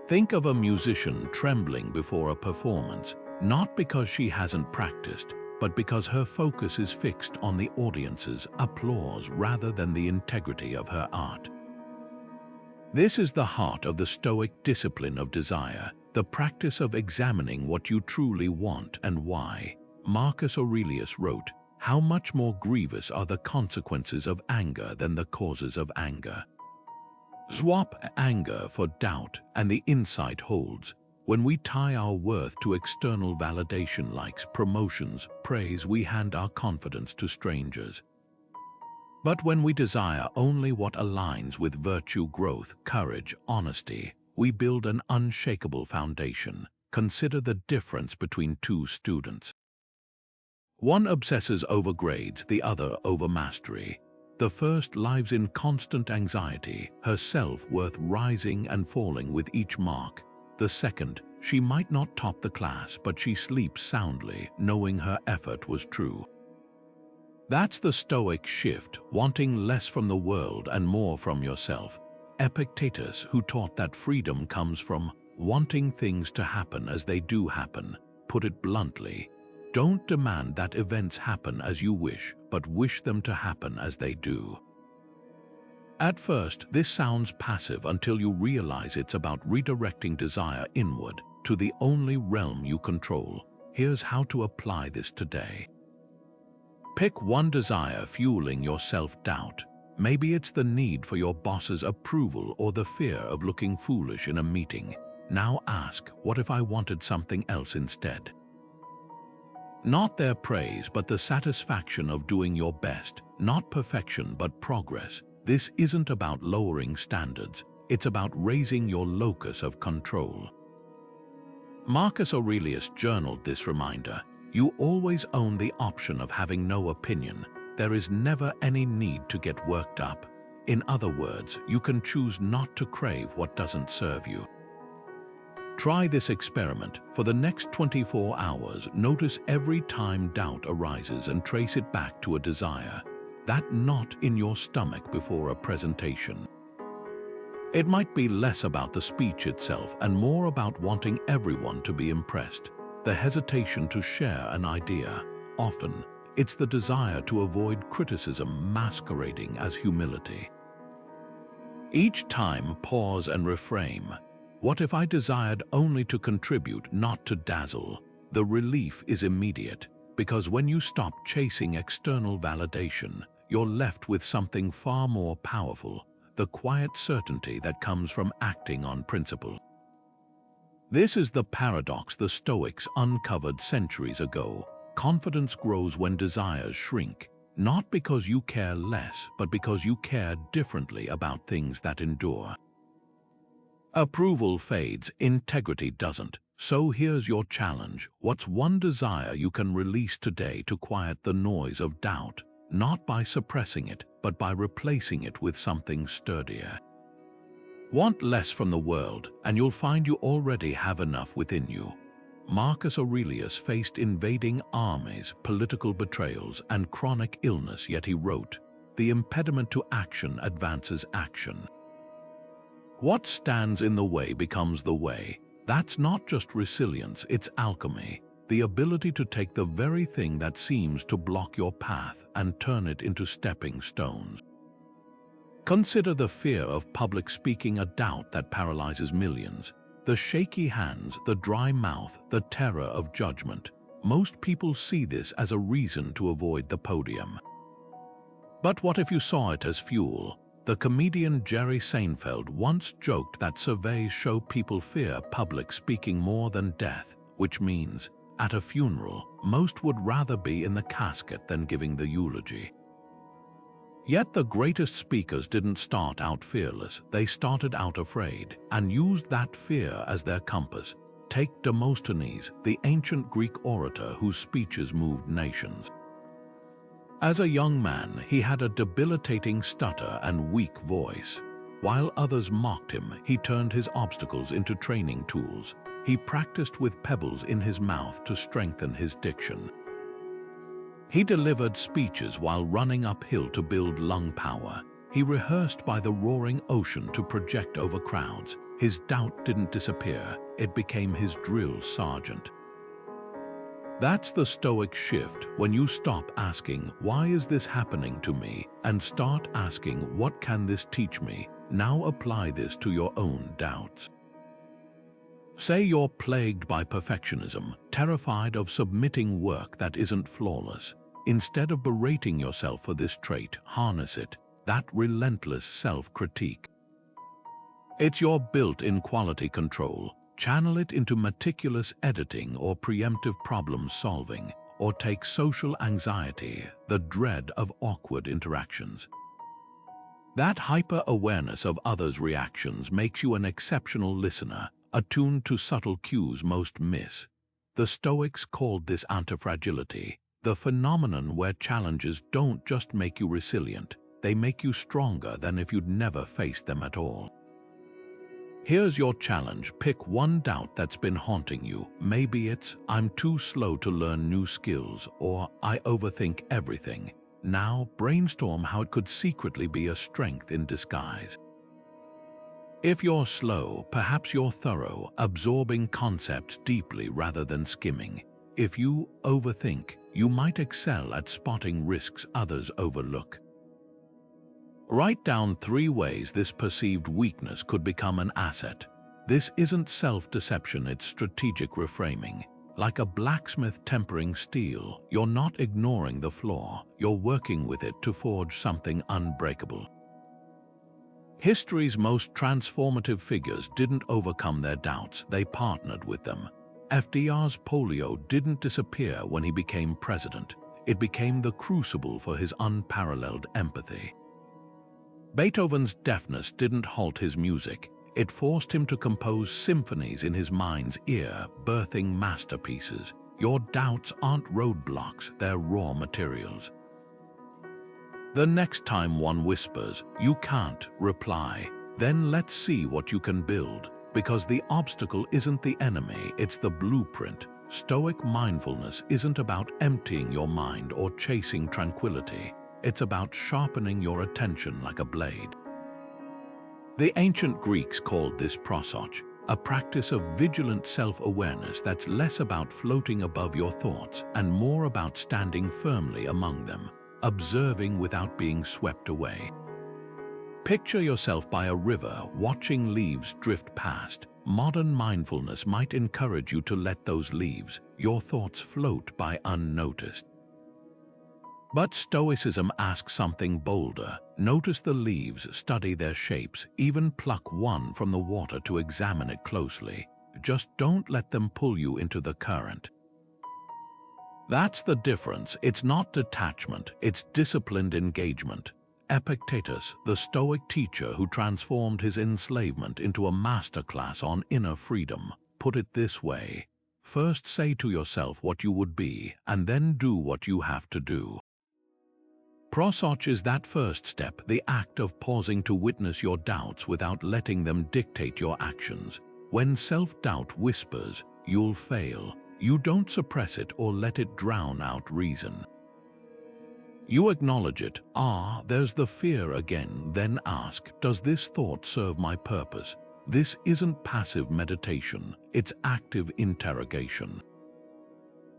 Think of a musician trembling before a performance, not because she hasn't practiced, but because her focus is fixed on the audience's applause rather than the integrity of her art. This is the heart of the Stoic discipline of desire, the practice of examining what you truly want and why. Marcus Aurelius wrote, "How much more grievous are the consequences of anger than the causes of anger." Swap anger for doubt and the insight holds. When we tie our worth to external validation, likes, promotions, praise, we hand our confidence to strangers. But when we desire only what aligns with virtue, growth, courage, honesty, we build an unshakable foundation. Consider the difference between two students. One obsesses over grades, the other over mastery. The first lives in constant anxiety, her self-worth rising and falling with each mark. The second, she might not top the class, but she sleeps soundly, knowing her effort was true. That's the Stoic shift, wanting less from the world and more from yourself. Epictetus, who taught that freedom comes from wanting things to happen as they do happen, put it bluntly. Don't demand that events happen as you wish, but wish them to happen as they do. At first, this sounds passive until you realize it's about redirecting desire inward to the only realm you control. Here's how to apply this today. Pick one desire fueling your self-doubt. Maybe it's the need for your boss's approval or the fear of looking foolish in a meeting. Now ask, what if I wanted something else instead? Not their praise, but the satisfaction of doing your best. Not perfection, but progress. This isn't about lowering standards. It's about raising your locus of control. Marcus Aurelius journaled this reminder. You always own the option of having no opinion. There is never any need to get worked up. In other words, you can choose not to crave what doesn't serve you. Try this experiment. For the next 24 hours, notice every time doubt arises and trace it back to a desire. That knot in your stomach before a presentation. It might be less about the speech itself and more about wanting everyone to be impressed. The hesitation to share an idea. Often, it's the desire to avoid criticism masquerading as humility. Each time, pause and reframe. What if I desired only to contribute, not to dazzle? The relief is immediate, because when you stop chasing external validation, you're left with something far more powerful, the quiet certainty that comes from acting on principle. This is the paradox the Stoics uncovered centuries ago. Confidence grows when desires shrink, not because you care less, but because you care differently about things that endure. Approval fades, integrity doesn't. So here's your challenge. What's one desire you can release today to quiet the noise of doubt, not by suppressing it, but by replacing it with something sturdier? Want less from the world, and you'll find you already have enough within you. Marcus Aurelius faced invading armies, political betrayals, and chronic illness, yet he wrote, "The impediment to action advances action." What stands in the way becomes the way. That's not just resilience, it's alchemy. The ability to take the very thing that seems to block your path and turn it into stepping stones. Consider the fear of public speaking, a doubt that paralyzes millions. The shaky hands, the dry mouth, the terror of judgment. Most people see this as a reason to avoid the podium. But what if you saw it as fuel? The comedian Jerry Seinfeld once joked that surveys show people fear public speaking more than death, which means, at a funeral, most would rather be in the casket than giving the eulogy. Yet the greatest speakers didn't start out fearless, they started out afraid, and used that fear as their compass. Take Demosthenes, the ancient Greek orator whose speeches moved nations. As a young man, he had a debilitating stutter and weak voice. While others mocked him, he turned his obstacles into training tools. He practiced with pebbles in his mouth to strengthen his diction. He delivered speeches while running uphill to build lung power. He rehearsed by the roaring ocean to project over crowds. His doubt didn't disappear, it became his drill sergeant. That's the Stoic shift, when you stop asking, "Why is this happening to me?" and start asking, "What can this teach me?" Now apply this to your own doubts. Say you're plagued by perfectionism, terrified of submitting work that isn't flawless. Instead of berating yourself for this trait, harness it, that relentless self-critique. It's your built-in quality control. Channel it into meticulous editing or preemptive problem solving, or take social anxiety, the dread of awkward interactions. That hyper-awareness of others' reactions makes you an exceptional listener, attuned to subtle cues most miss. The Stoics called this antifragility, the phenomenon where challenges don't just make you resilient, they make you stronger than if you'd never faced them at all. Here's your challenge. Pick one doubt that's been haunting you. Maybe it's, I'm too slow to learn new skills, or I overthink everything. Now brainstorm how it could secretly be a strength in disguise. If you're slow, perhaps you're thorough, absorbing concepts deeply rather than skimming. If you overthink, you might excel at spotting risks others overlook. Write down 3 ways this perceived weakness could become an asset. This isn't self-deception, it's strategic reframing. Like a blacksmith tempering steel, you're not ignoring the flaw, you're working with it to forge something unbreakable. History's most transformative figures didn't overcome their doubts, they partnered with them. FDR's polio didn't disappear when he became president. It became the crucible for his unparalleled empathy. Beethoven's deafness didn't halt his music. It forced him to compose symphonies in his mind's ear, birthing masterpieces. Your doubts aren't roadblocks, they're raw materials. The next time one whispers, "You can't," reply, "Then let's see what you can build." Because the obstacle isn't the enemy, it's the blueprint. Stoic mindfulness isn't about emptying your mind or chasing tranquility. It's about sharpening your attention like a blade. The ancient Greeks called this Prosoch, a practice of vigilant self-awareness that's less about floating above your thoughts and more about standing firmly among them, observing without being swept away. Picture yourself by a river, watching leaves drift past. Modern mindfulness might encourage you to let those leaves, your thoughts, float by unnoticed. But Stoicism asks something bolder. Notice the leaves, study their shapes, even pluck one from the water to examine it closely. Just don't let them pull you into the current. That's the difference. It's not detachment, it's disciplined engagement. Epictetus, the Stoic teacher who transformed his enslavement into a masterclass on inner freedom, put it this way: first say to yourself what you would be, and then do what you have to do. Prosoch is that first step, the act of pausing to witness your doubts without letting them dictate your actions. When self-doubt whispers, "You'll fail," you don't suppress it or let it drown out reason. You acknowledge it. There's the fear again. Then ask, does this thought serve my purpose? This isn't passive meditation, it's active interrogation.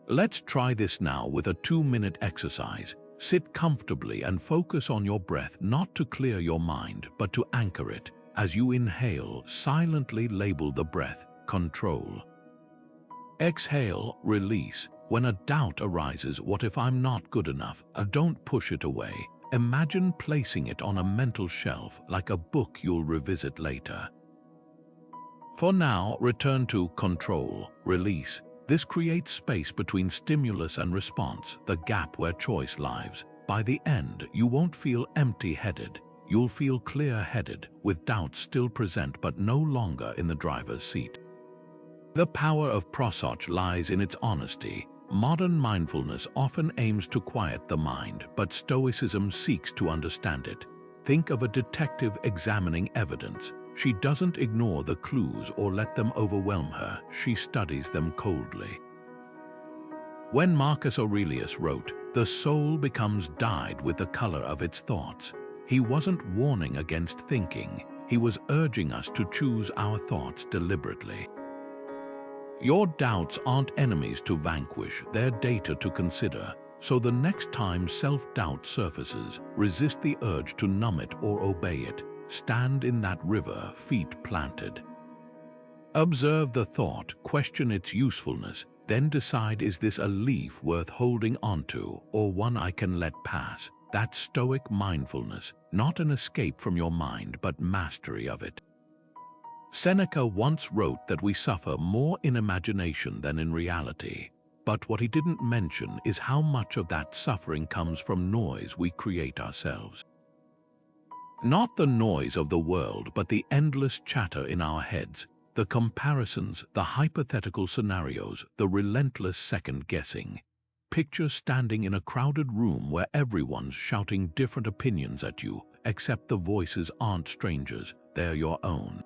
Let's try this now with a 2-minute exercise. Sit comfortably and focus on your breath, not to clear your mind, but to anchor it. As you inhale, silently label the breath, control. Exhale, release. When a doubt arises, what if I'm not good enough? Don't push it away. Imagine placing it on a mental shelf, like a book you'll revisit later. For now, return to control, release. This creates space between stimulus and response, the gap where choice lives. By the end, you won't feel empty-headed. You'll feel clear-headed, with doubts still present but no longer in the driver's seat. The power of Prosoch lies in its honesty. Modern mindfulness often aims to quiet the mind, but Stoicism seeks to understand it. Think of a detective examining evidence. She doesn't ignore the clues or let them overwhelm her, she studies them coldly. When Marcus Aurelius wrote, "The soul becomes dyed with the color of its thoughts," he wasn't warning against thinking, he was urging us to choose our thoughts deliberately. Your doubts aren't enemies to vanquish, they're data to consider. So the next time self-doubt surfaces, resist the urge to numb it or obey it. Stand in that river, feet planted. Observe the thought, question its usefulness, then decide, is this a leaf worth holding onto or one I can let pass? That's Stoic mindfulness, not an escape from your mind but mastery of it. Seneca once wrote that we suffer more in imagination than in reality. But what he didn't mention is how much of that suffering comes from noise we create ourselves. Not the noise of the world, but the endless chatter in our heads, the comparisons, the hypothetical scenarios, the relentless second-guessing. Picture standing in a crowded room where everyone's shouting different opinions at you, except the voices aren't strangers, they're your own.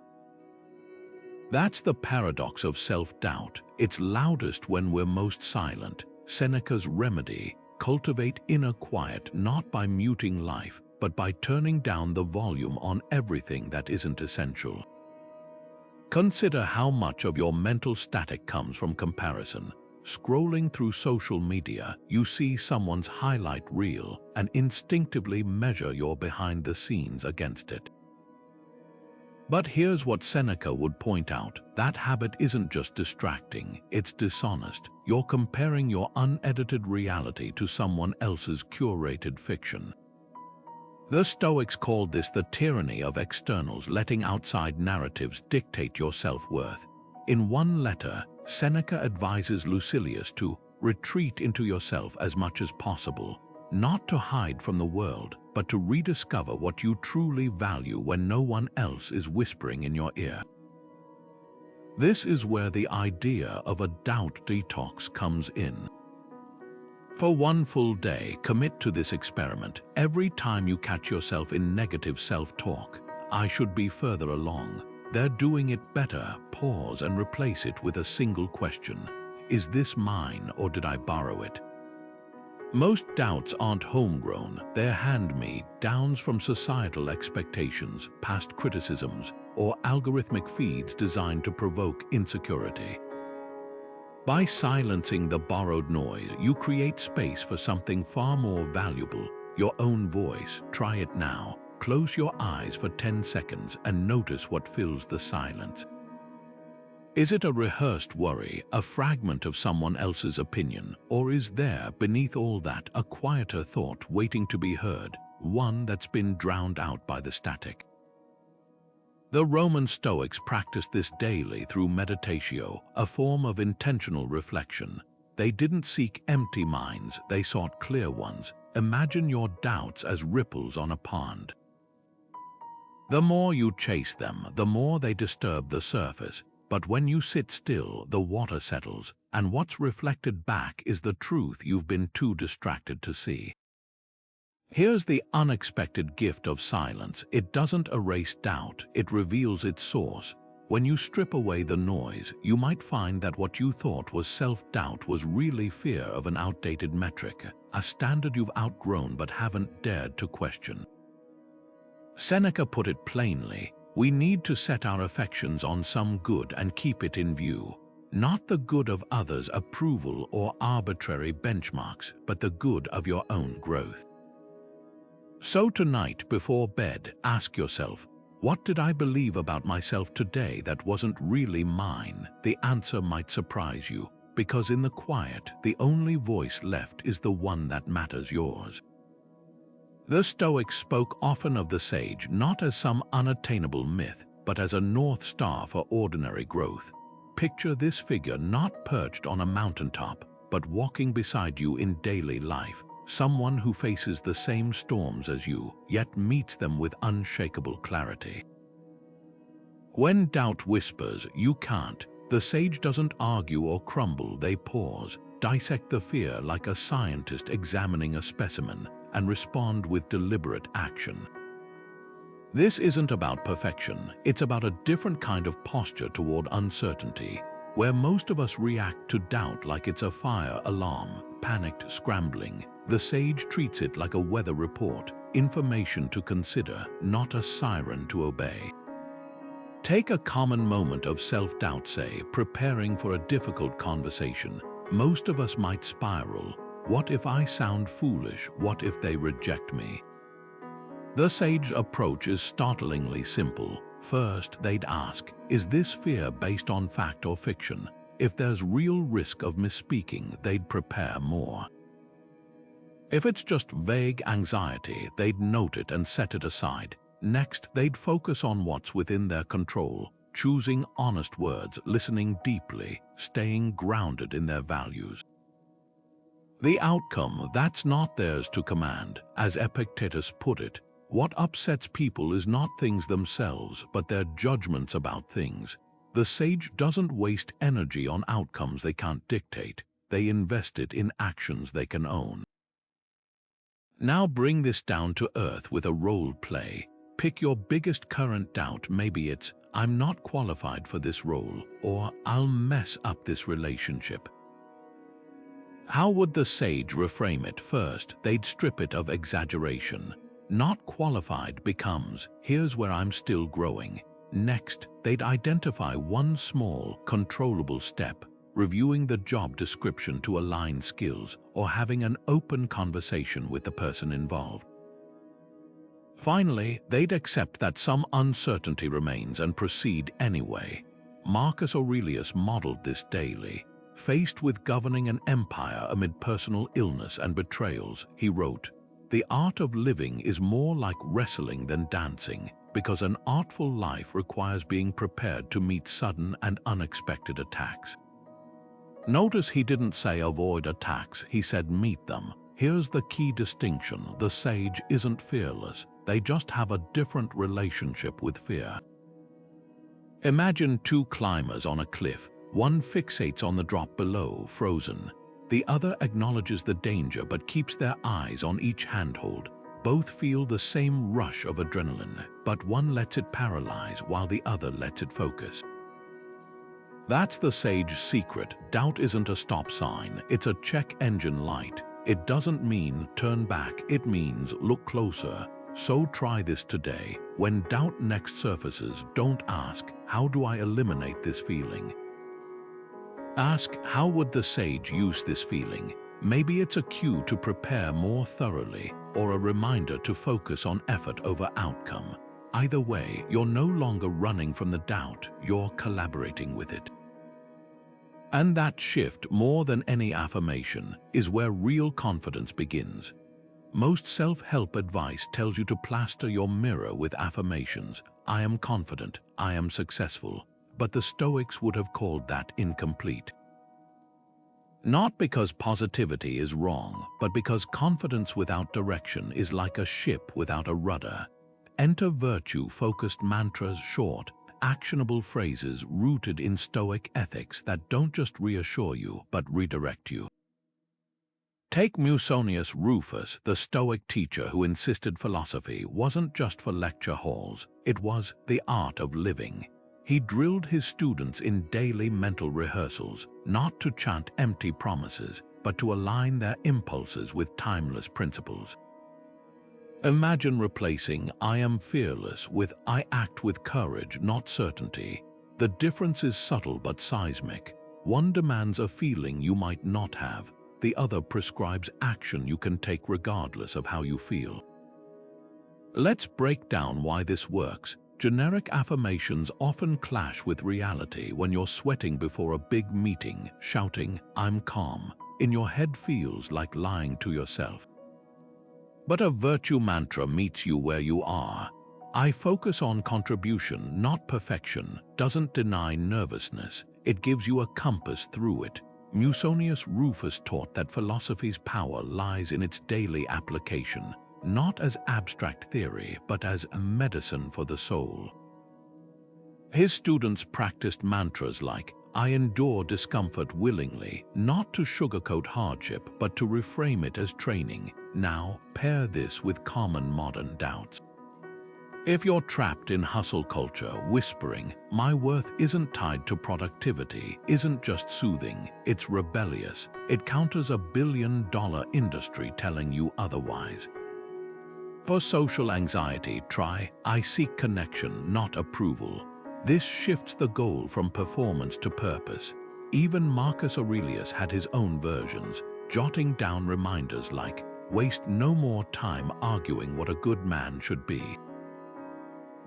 That's the paradox of self-doubt. It's loudest when we're most silent. Seneca's remedy: cultivate inner quiet not by muting life, but by turning down the volume on everything that isn't essential. Consider how much of your mental static comes from comparison. Scrolling through social media, you see someone's highlight reel and instinctively measure your behind the scenes against it. But here's what Seneca would point out: that habit isn't just distracting, it's dishonest. You're comparing your unedited reality to someone else's curated fiction. The Stoics called this the tyranny of externals, letting outside narratives dictate your self-worth. In one letter, Seneca advises Lucilius to retreat into yourself as much as possible, not to hide from the world, but to rediscover what you truly value when no one else is whispering in your ear. This is where the idea of a doubt detox comes in. For one full day, commit to this experiment. Every time you catch yourself in negative self-talk, "I should be further along," "they're doing it better," pause and replace it with a single question: is this mine or did I borrow it? Most doubts aren't homegrown, they're hand-me-downs from societal expectations, past criticisms, or algorithmic feeds designed to provoke insecurity. By silencing the borrowed noise, you create space for something far more valuable: your own voice. Try it now. Close your eyes for 10 seconds and notice what fills the silence. Is it a rehearsed worry, a fragment of someone else's opinion, or is there, beneath all that, a quieter thought waiting to be heard, one that's been drowned out by the static? The Roman Stoics practiced this daily through meditatio, a form of intentional reflection. They didn't seek empty minds, they sought clear ones. Imagine your doubts as ripples on a pond. The more you chase them, the more they disturb the surface. But when you sit still, the water settles, and what's reflected back is the truth you've been too distracted to see. Here's the unexpected gift of silence. It doesn't erase doubt, it reveals its source. When you strip away the noise, you might find that what you thought was self-doubt was really fear of an outdated metric, a standard you've outgrown but haven't dared to question. Seneca put it plainly: we need to set our affections on some good and keep it in view. Not the good of others' approval or arbitrary benchmarks, but the good of your own growth. So tonight, before bed, ask yourself, what did I believe about myself today that wasn't really mine? The answer might surprise you, because in the quiet, the only voice left is the one that matters yours. The Stoics spoke often of the sage not as some unattainable myth, but as a North Star for ordinary growth. Picture this figure not perched on a mountaintop, but walking beside you in daily life, someone who faces the same storms as you, yet meets them with unshakable clarity. When doubt whispers, "You can't," the sage doesn't argue or crumble, they pause, dissect the fear like a scientist examining a specimen, and respond with deliberate action. This isn't about perfection, it's about a different kind of posture toward uncertainty. Where most of us react to doubt like it's a fire alarm, panicked scrambling, the sage treats it like a weather report, information to consider, not a siren to obey. Take a common moment of self-doubt, say, preparing for a difficult conversation. Most of us might spiral. What if I sound foolish? What if they reject me? The sage's approach is startlingly simple. First, they'd ask, is this fear based on fact or fiction? If there's real risk of misspeaking, they'd prepare more. If it's just vague anxiety, they'd note it and set it aside. Next, they'd focus on what's within their control. choosing honest words, listening deeply, staying grounded in their values. The outcome, that's not theirs to command. As Epictetus put it, what upsets people is not things themselves, but their judgments about things. The sage doesn't waste energy on outcomes they can't dictate. They invest it in actions they can own. Now bring this down to earth with a role play. Pick your biggest current doubt. Maybe it's, I'm not qualified for this role, or I'll mess up this relationship. How would the sage reframe it? First, they'd strip it of exaggeration. Not qualified becomes, here's where I'm still growing. Next, they'd identify one small, controllable step, reviewing the job description to align skills, or having an open conversation with the person involved. Finally, they'd accept that some uncertainty remains and proceed anyway. Marcus Aurelius modeled this daily. Faced with governing an empire amid personal illness and betrayals, he wrote, "The art of living is more like wrestling than dancing, because an artful life requires being prepared to meet sudden and unexpected attacks." Notice he didn't say avoid attacks, he said meet them. Here's the key distinction: the sage isn't fearless, they just have a different relationship with fear. Imagine two climbers on a cliff. One fixates on the drop below, frozen. The other acknowledges the danger but keeps their eyes on each handhold. Both feel the same rush of adrenaline, but one lets it paralyze while the other lets it focus. That's the sage's secret. Doubt isn't a stop sign, it's a check engine light. It doesn't mean turn back, it means look closer. So try this today. When doubt next surfaces, don't ask, how do I eliminate this feeling? Ask, how would the sage use this feeling? Maybe it's a cue to prepare more thoroughly, or a reminder to focus on effort over outcome. Either way, you're no longer running from the doubt, you're collaborating with it. And that shift, more than any affirmation, is where real confidence begins. Most self-help advice tells you to plaster your mirror with affirmations. I am confident, I am successful. But the Stoics would have called that incomplete. Not because positivity is wrong, but because confidence without direction is like a ship without a rudder. Enter virtue-focused mantras, short, actionable phrases rooted in Stoic ethics that don't just reassure you, but redirect you. Take Musonius Rufus, the Stoic teacher who insisted philosophy wasn't just for lecture halls, it was the art of living. He drilled his students in daily mental rehearsals, not to chant empty promises, but to align their impulses with timeless principles. Imagine replacing I am fearless with I act with courage, not certainty. The difference is subtle but seismic. One demands a feeling you might not have. The other prescribes action you can take regardless of how you feel. Let's break down why this works. Generic affirmations often clash with reality. When you're sweating before a big meeting, shouting, "I'm calm," in your head feels like lying to yourself. But a virtue mantra meets you where you are. I focus on contribution, not perfection, doesn't deny nervousness. It gives you a compass through it. Musonius Rufus taught that philosophy's power lies in its daily application, not as abstract theory, but as a medicine for the soul. His students practiced mantras like, I endure discomfort willingly, not to sugarcoat hardship, but to reframe it as training. Now, pair this with common modern doubts. If you're trapped in hustle culture, whispering, my worth isn't tied to productivity, isn't just soothing, it's rebellious. It counters a billion-dollar industry telling you otherwise. For social anxiety, try, I seek connection, not approval. This shifts the goal from performance to purpose. Even Marcus Aurelius had his own versions, jotting down reminders like, waste no more time arguing what a good man should be.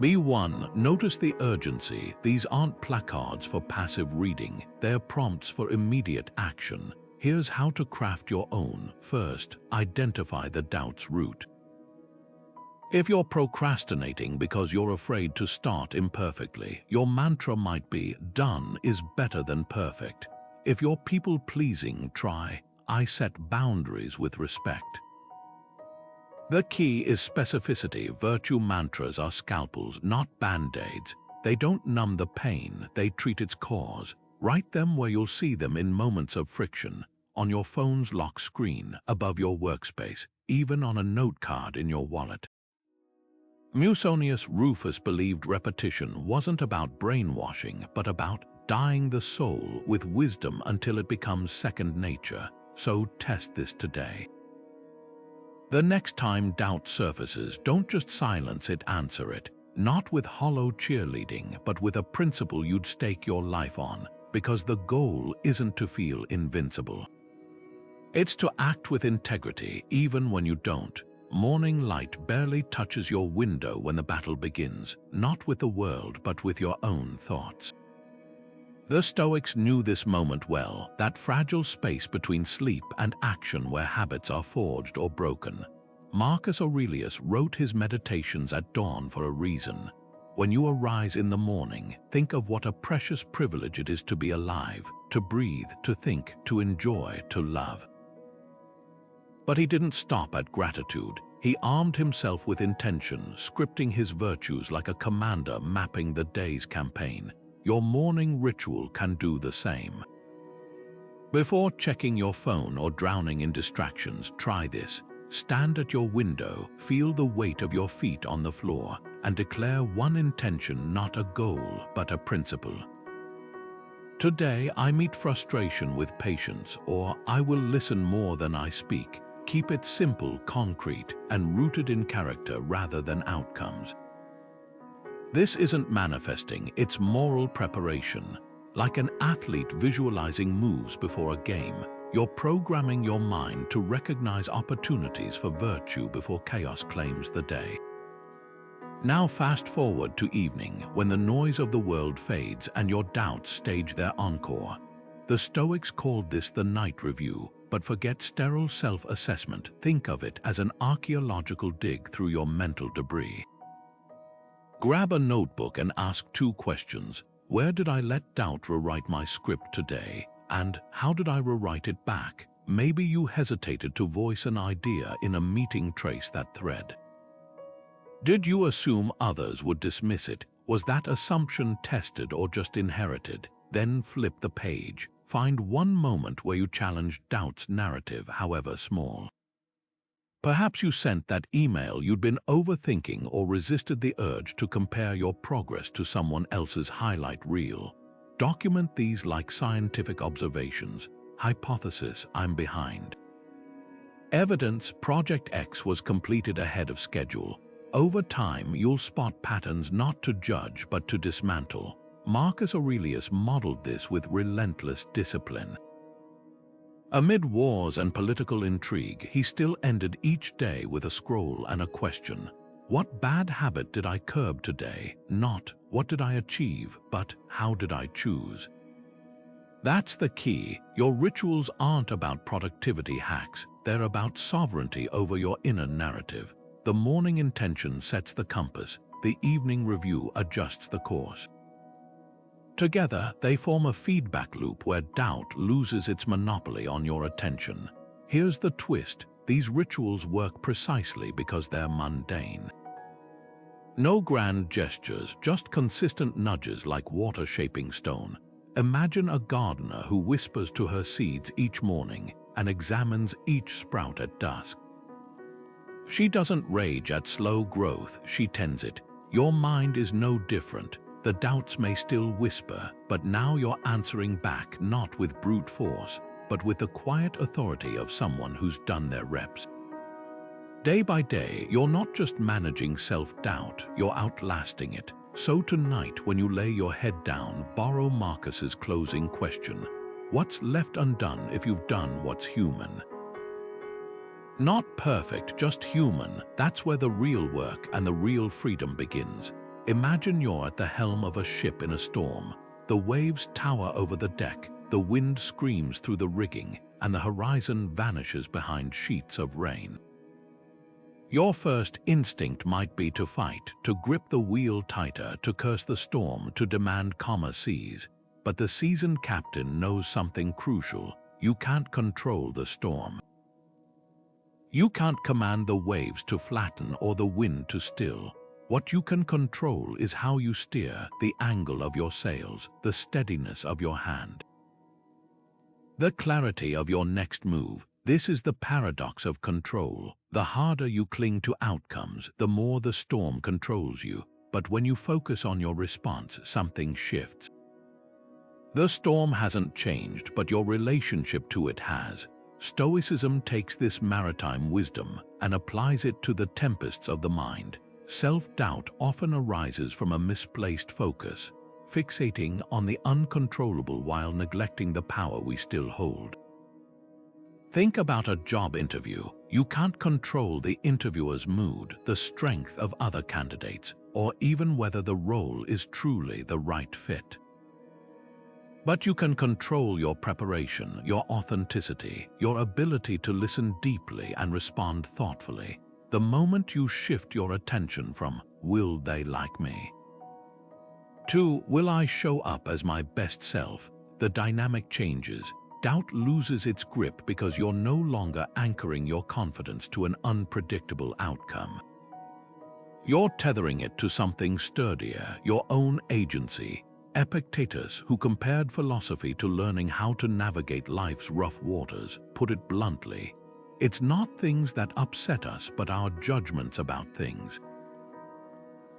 B1. Notice the urgency. These aren't placards for passive reading, they're prompts for immediate action. Here's how to craft your own. First, identify the doubt's root. If you're procrastinating because you're afraid to start imperfectly, your mantra might be, "Done is better than perfect." If you're people-pleasing, try, "I set boundaries with respect." The key is specificity. Virtue mantras are scalpels, not band-aids. They don't numb the pain, they treat its cause. Write them where you'll see them in moments of friction, on your phone's lock screen, above your workspace, even on a note card in your wallet. Musonius Rufus believed repetition wasn't about brainwashing, but about dyeing the soul with wisdom until it becomes second nature. So test this today. The next time doubt surfaces, don't just silence it, answer it. Not with hollow cheerleading, but with a principle you'd stake your life on, because the goal isn't to feel invincible. It's to act with integrity, even when you don't. Morning light barely touches your window when the battle begins, not with the world, but with your own thoughts. The Stoics knew this moment well, that fragile space between sleep and action where habits are forged or broken. Marcus Aurelius wrote his meditations at dawn for a reason. When you arise in the morning, think of what a precious privilege it is to be alive, to breathe, to think, to enjoy, to love. But he didn't stop at gratitude. He armed himself with intention, scripting his virtues like a commander mapping the day's campaign. Your morning ritual can do the same. Before checking your phone or drowning in distractions, try this. Stand at your window, feel the weight of your feet on the floor, and declare one intention, not a goal, but a principle. Today, I meet frustration with patience, or I will listen more than I speak. Keep it simple, concrete, and rooted in character rather than outcomes. This isn't manifesting, it's moral preparation. Like an athlete visualizing moves before a game, you're programming your mind to recognize opportunities for virtue before chaos claims the day. Now fast forward to evening, when the noise of the world fades and your doubts stage their encore. The Stoics called this the night review, but forget sterile self-assessment. Think of it as an archaeological dig through your mental debris. Grab a notebook and ask two questions. Where did I let doubt rewrite my script today? And how did I rewrite it back? Maybe you hesitated to voice an idea in a meeting. Trace that thread. Did you assume others would dismiss it? Was that assumption tested or just inherited? Then flip the page. Find one moment where you challenged doubt's narrative, however small. Perhaps you sent that email you'd been overthinking or resisted the urge to compare your progress to someone else's highlight reel. Document these like scientific observations. Hypothesis: I'm behind. Evidence: Project X was completed ahead of schedule. Over time, you'll spot patterns not to judge but to dismantle. Marcus Aurelius modeled this with relentless discipline. Amid wars and political intrigue, he still ended each day with a scroll and a question. What bad habit did I curb today? Not, what did I achieve, but how did I choose? That's the key. Your rituals aren't about productivity hacks. They're about sovereignty over your inner narrative. The morning intention sets the compass. The evening review adjusts the course. Together, they form a feedback loop where doubt loses its monopoly on your attention. Here's the twist: these rituals work precisely because they're mundane. No grand gestures, just consistent nudges like water shaping stone. Imagine a gardener who whispers to her seeds each morning and examines each sprout at dusk. She doesn't rage at slow growth, she tends it. Your mind is no different. The doubts may still whisper, but now you're answering back, not with brute force, but with the quiet authority of someone who's done their reps. Day by day, you're not just managing self-doubt, you're outlasting it. So tonight, when you lay your head down, borrow Marcus's closing question. What's left undone if you've done what's human? Not perfect, just human. That's where the real work and the real freedom begins. Imagine you're at the helm of a ship in a storm. The waves tower over the deck, the wind screams through the rigging, and the horizon vanishes behind sheets of rain. Your first instinct might be to fight, to grip the wheel tighter, to curse the storm, to demand calmer seas. But the seasoned captain knows something crucial. You can't control the storm. You can't command the waves to flatten or the wind to still. What you can control is how you steer, the angle of your sails, the steadiness of your hand, the clarity of your next move. This is the paradox of control. The harder you cling to outcomes, the more the storm controls you. But when you focus on your response, something shifts. The storm hasn't changed, but your relationship to it has. Stoicism takes this maritime wisdom and applies it to the tempests of the mind. Self-doubt often arises from a misplaced focus, fixating on the uncontrollable while neglecting the power we still hold. Think about a job interview. You can't control the interviewer's mood, the strength of other candidates, or even whether the role is truly the right fit. But you can control your preparation, your authenticity, your ability to listen deeply and respond thoughtfully. The moment you shift your attention from, "Will they like me?" to, "Will I show up as my best self?" the dynamic changes. Doubt loses its grip because you're no longer anchoring your confidence to an unpredictable outcome. You're tethering it to something sturdier, your own agency. Epictetus, who compared philosophy to learning how to navigate life's rough waters, put it bluntly: it's not things that upset us, but our judgments about things.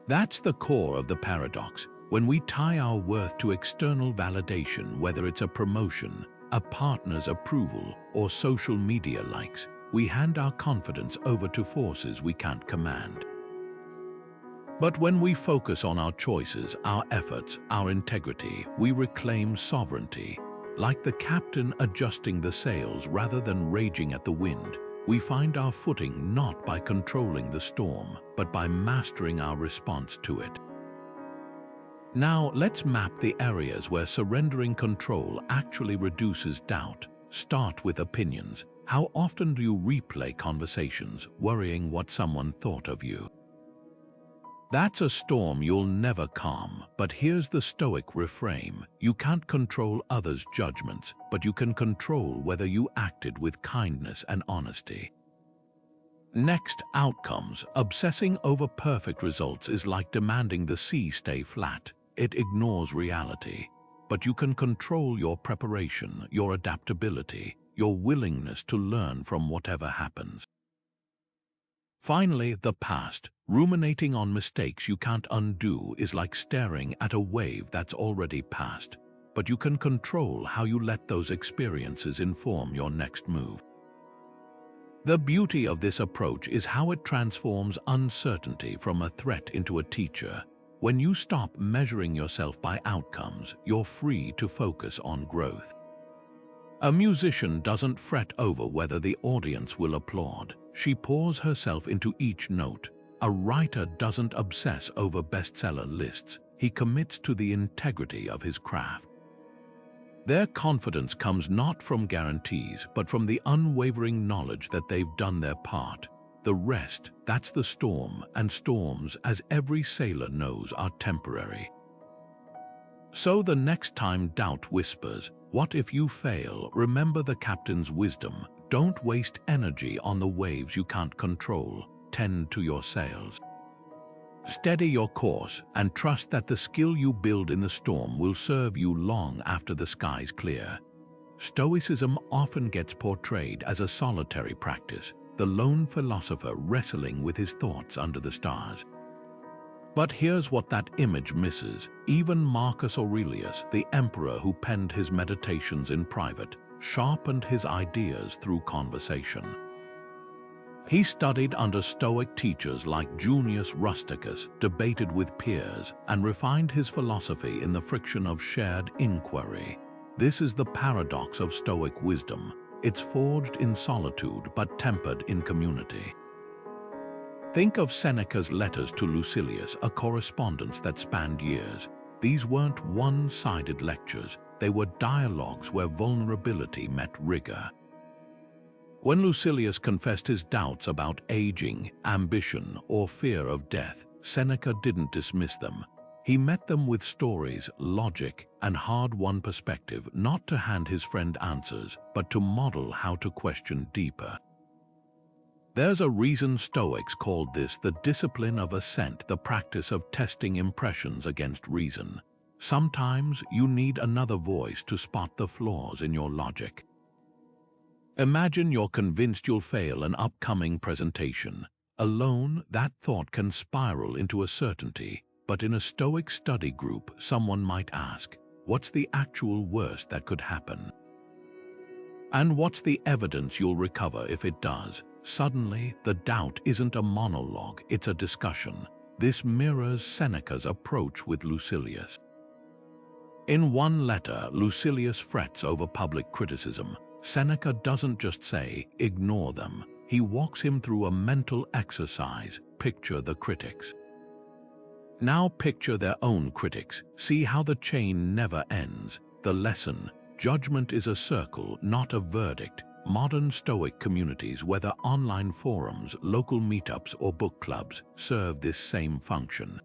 That's the core of the paradox. When we tie our worth to external validation, whether it's a promotion, a partner's approval, or social media likes, we hand our confidence over to forces we can't command. But when we focus on our choices, our efforts, our integrity, we reclaim sovereignty. Like the captain adjusting the sails rather than raging at the wind, we find our footing not by controlling the storm, but by mastering our response to it. Now, let's map the areas where surrendering control actually reduces doubt. Start with opinions. How often do you replay conversations, worrying what someone thought of you? That's a storm you'll never calm. But here's the Stoic reframe. You can't control others' judgments, but you can control whether you acted with kindness and honesty. Next, outcomes. Obsessing over perfect results is like demanding the sea stay flat. It ignores reality. But you can control your preparation, your adaptability, your willingness to learn from whatever happens. Finally, the past. Ruminating on mistakes you can't undo is like staring at a wave that's already passed. But you can control how you let those experiences inform your next move. The beauty of this approach is how it transforms uncertainty from a threat into a teacher. When you stop measuring yourself by outcomes, you're free to focus on growth. A musician doesn't fret over whether the audience will applaud. She pours herself into each note. A writer doesn't obsess over bestseller lists. He commits to the integrity of his craft. Their confidence comes not from guarantees, but from the unwavering knowledge that they've done their part. The rest, that's the storm, and storms, as every sailor knows, are temporary. So the next time doubt whispers, "What if you fail?" remember the captain's wisdom. Don't waste energy on the waves you can't control. Tend to your sails. Steady your course and trust that the skill you build in the storm will serve you long after the skies clear. Stoicism often gets portrayed as a solitary practice, the lone philosopher wrestling with his thoughts under the stars. But here's what that image misses. Even Marcus Aurelius, the emperor who penned his meditations in private, sharpened his ideas through conversation. He studied under Stoic teachers like Junius Rusticus, debated with peers, and refined his philosophy in the friction of shared inquiry. This is the paradox of Stoic wisdom. It's forged in solitude but tempered in community. Think of Seneca's letters to Lucilius, a correspondence that spanned years. These weren't one-sided lectures. They were dialogues where vulnerability met rigor. When Lucilius confessed his doubts about aging, ambition, or fear of death, Seneca didn't dismiss them. He met them with stories, logic, and hard-won perspective, not to hand his friend answers, but to model how to question deeper. There's a reason Stoics called this the discipline of assent, the practice of testing impressions against reason. Sometimes you need another voice to spot the flaws in your logic. Imagine you're convinced you'll fail an upcoming presentation. Alone, that thought can spiral into a certainty, but in a Stoic study group, someone might ask, what's the actual worst that could happen? And what's the evidence you'll recover if it does? Suddenly, the doubt isn't a monologue, it's a discussion. This mirrors Seneca's approach with Lucilius. In one letter, Lucilius frets over public criticism. Seneca doesn't just say, ignore them. He walks him through a mental exercise. Picture the critics. Now picture their own critics. See how the chain never ends. The lesson: judgment is a circle, not a verdict. Modern Stoic communities, whether online forums, local meetups, or book clubs, serve this same function.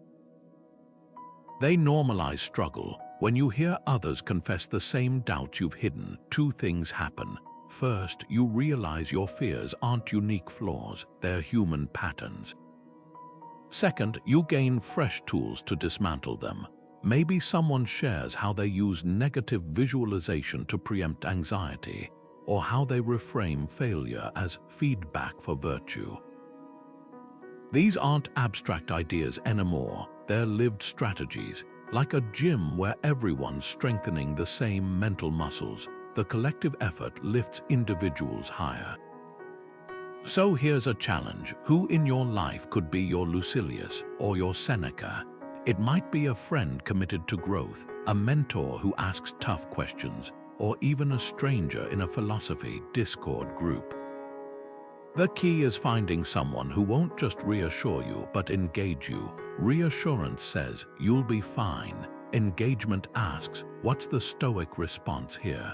They normalize struggle. When you hear others confess the same doubts you've hidden, two things happen. First, you realize your fears aren't unique flaws, they're human patterns. Second, you gain fresh tools to dismantle them. Maybe someone shares how they use negative visualization to preempt anxiety, or how they reframe failure as feedback for virtue. These aren't abstract ideas anymore, they're lived strategies. Like a gym where everyone's strengthening the same mental muscles, the collective effort lifts individuals higher. So here's a challenge. Who in your life could be your Lucilius or your Seneca? It might be a friend committed to growth, a mentor who asks tough questions, or even a stranger in a philosophy Discord group. The key is finding someone who won't just reassure you but engage you. Reassurance says, you'll be fine. Engagement asks, what's the Stoic response here?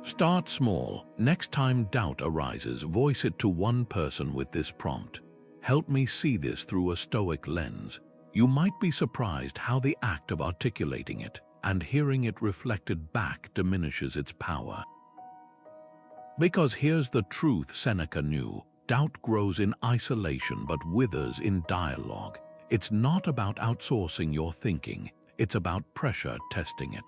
Start small. Next time doubt arises, voice it to one person with this prompt. Help me see this through a Stoic lens. You might be surprised how the act of articulating it and hearing it reflected back diminishes its power. Because here's the truth Seneca knew: doubt grows in isolation but withers in dialogue. It's not about outsourcing your thinking, it's about pressure testing it.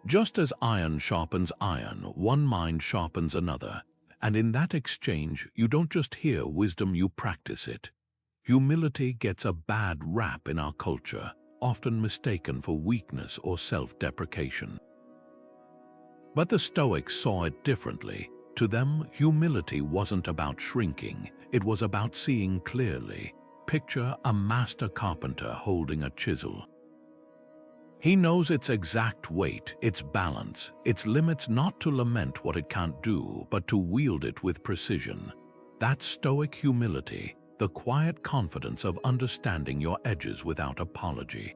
Just as iron sharpens iron, one mind sharpens another, and in that exchange you don't just hear wisdom, you practice it. Humility gets a bad rap in our culture, often mistaken for weakness or self-deprecation. But the Stoics saw it differently. To them, humility wasn't about shrinking, it was about seeing clearly. Picture a master carpenter holding a chisel. He knows its exact weight, its balance, its limits, not to lament what it can't do, but to wield it with precision. That's Stoic humility, the quiet confidence of understanding your edges without apology.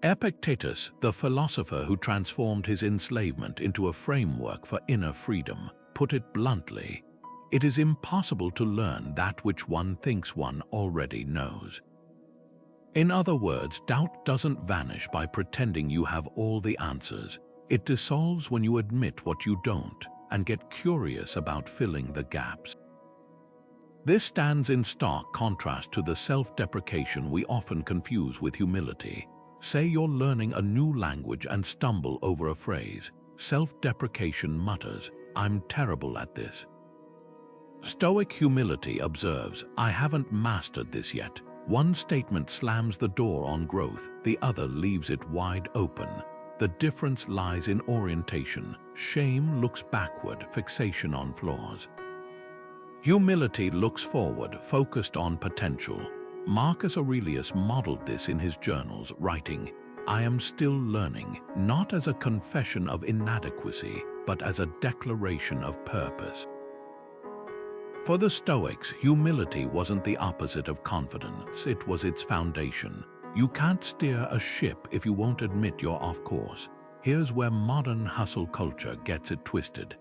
Epictetus, the philosopher who transformed his enslavement into a framework for inner freedom, put it bluntly: it is impossible to learn that which one thinks one already knows. In other words, doubt doesn't vanish by pretending you have all the answers. It dissolves when you admit what you don't and get curious about filling the gaps. This stands in stark contrast to the self-deprecation we often confuse with humility. Say you're learning a new language and stumble over a phrase. Self-deprecation mutters, "I'm terrible at this." Stoic humility observes, "I haven't mastered this yet." One statement slams the door on growth, the other leaves it wide open. The difference lies in orientation. Shame looks backward, fixation on flaws. Humility looks forward, focused on potential. Marcus Aurelius modeled this in his journals, writing, "I am still learning," not as a confession of inadequacy, but as a declaration of purpose. For the Stoics, humility wasn't the opposite of confidence, it was its foundation. You can't steer a ship if you won't admit you're off course. Here's where modern hustle culture gets it twisted.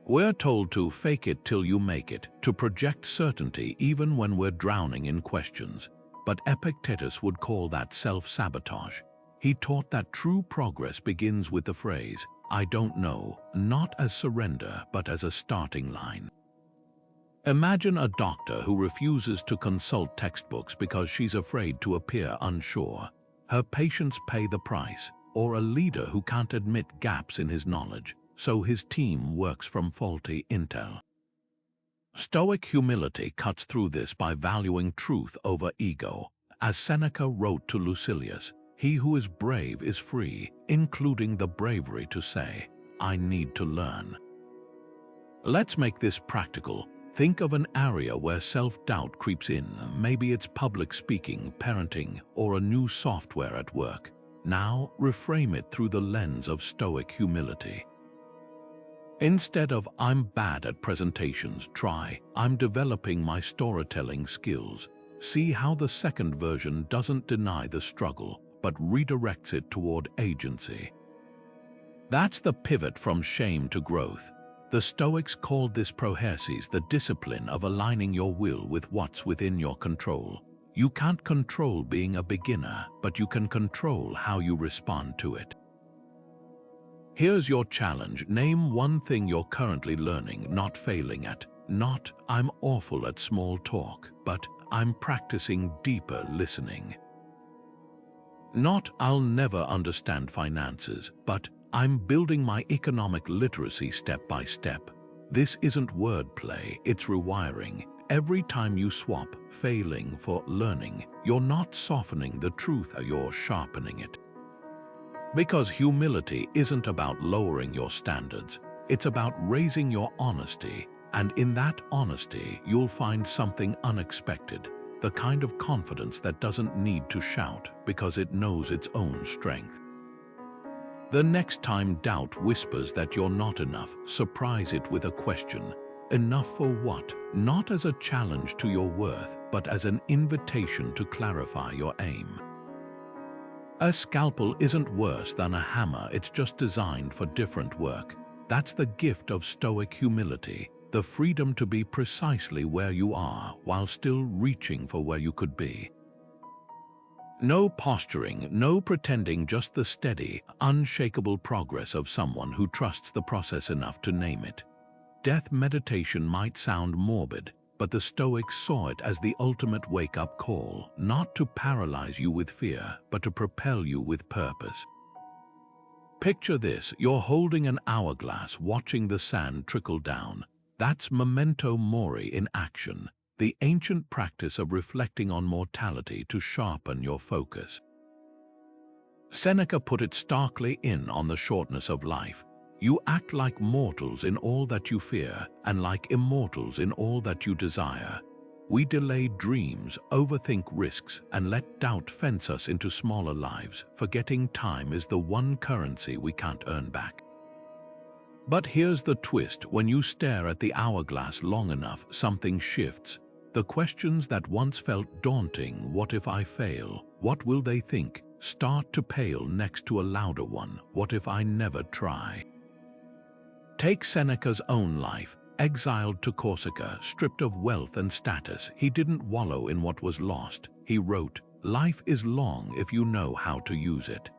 We're told to fake it till you make it, to project certainty even when we're drowning in questions. But Epictetus would call that self-sabotage. He taught that true progress begins with the phrase, "I don't know," not as surrender, but as a starting line. Imagine a doctor who refuses to consult textbooks because she's afraid to appear unsure. Her patients pay the price, or a leader who can't admit gaps in his knowledge, so his team works from faulty intel. Stoic humility cuts through this by valuing truth over ego. As Seneca wrote to Lucilius, "He who is brave is free," including the bravery to say, "I need to learn." Let's make this practical. Think of an area where self-doubt creeps in. Maybe it's public speaking, parenting, or a new software at work. Now, reframe it through the lens of Stoic humility. Instead of "I'm bad at presentations," try "I'm developing my storytelling skills." See how the second version doesn't deny the struggle, but redirects it toward agency. That's the pivot from shame to growth. The Stoics called this prohersis, the discipline of aligning your will with what's within your control. You can't control being a beginner, but you can control how you respond to it. Here's your challenge. Name one thing you're currently learning, not failing at. Not, "I'm awful at small talk," but "I'm practicing deeper listening." Not, "I'll never understand finances," but "I'm building my economic literacy step by step." This isn't wordplay, it's rewiring. Every time you swap failing for learning, you're not softening the truth, you're sharpening it. Because humility isn't about lowering your standards, it's about raising your honesty, and in that honesty, you'll find something unexpected, the kind of confidence that doesn't need to shout because it knows its own strength. The next time doubt whispers that you're not enough, surprise it with a question. Enough for what? Not as a challenge to your worth, but as an invitation to clarify your aim. A scalpel isn't worse than a hammer, it's just designed for different work. That's the gift of Stoic humility, the freedom to be precisely where you are while still reaching for where you could be. No posturing, no pretending, just the steady, unshakable progress of someone who trusts the process enough to name it. Death meditation might sound morbid, but the Stoics saw it as the ultimate wake-up call, not to paralyze you with fear, but to propel you with purpose. Picture this, you're holding an hourglass, watching the sand trickle down. That's Memento Mori in action, the ancient practice of reflecting on mortality to sharpen your focus. Seneca put it starkly on the shortness of life. You act like mortals in all that you fear, and like immortals in all that you desire. We delay dreams, overthink risks, and let doubt fence us into smaller lives, forgetting time is the one currency we can't earn back. But here's the twist, when you stare at the hourglass long enough, something shifts. The questions that once felt daunting, "What if I fail? What will they think?" start to pale next to a louder one, "What if I never try?" Take Seneca's own life. Exiled to Corsica, stripped of wealth and status, he didn't wallow in what was lost. He wrote, "Life is long if you know how to use it."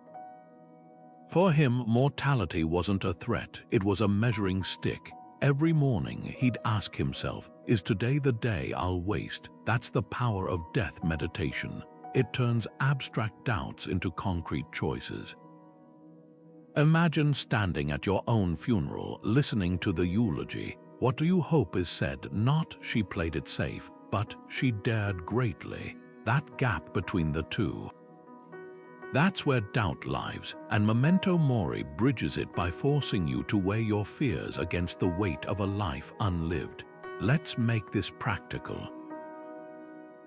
For him, mortality wasn't a threat, it was a measuring stick. Every morning, he'd ask himself, "Is today the day I'll waste?" That's the power of death meditation. It turns abstract doubts into concrete choices. Imagine standing at your own funeral, listening to the eulogy. What do you hope is said? Not, "She played it safe," but "She dared greatly." That gap between the two. That's where doubt lives, and Memento Mori bridges it by forcing you to weigh your fears against the weight of a life unlived. Let's make this practical.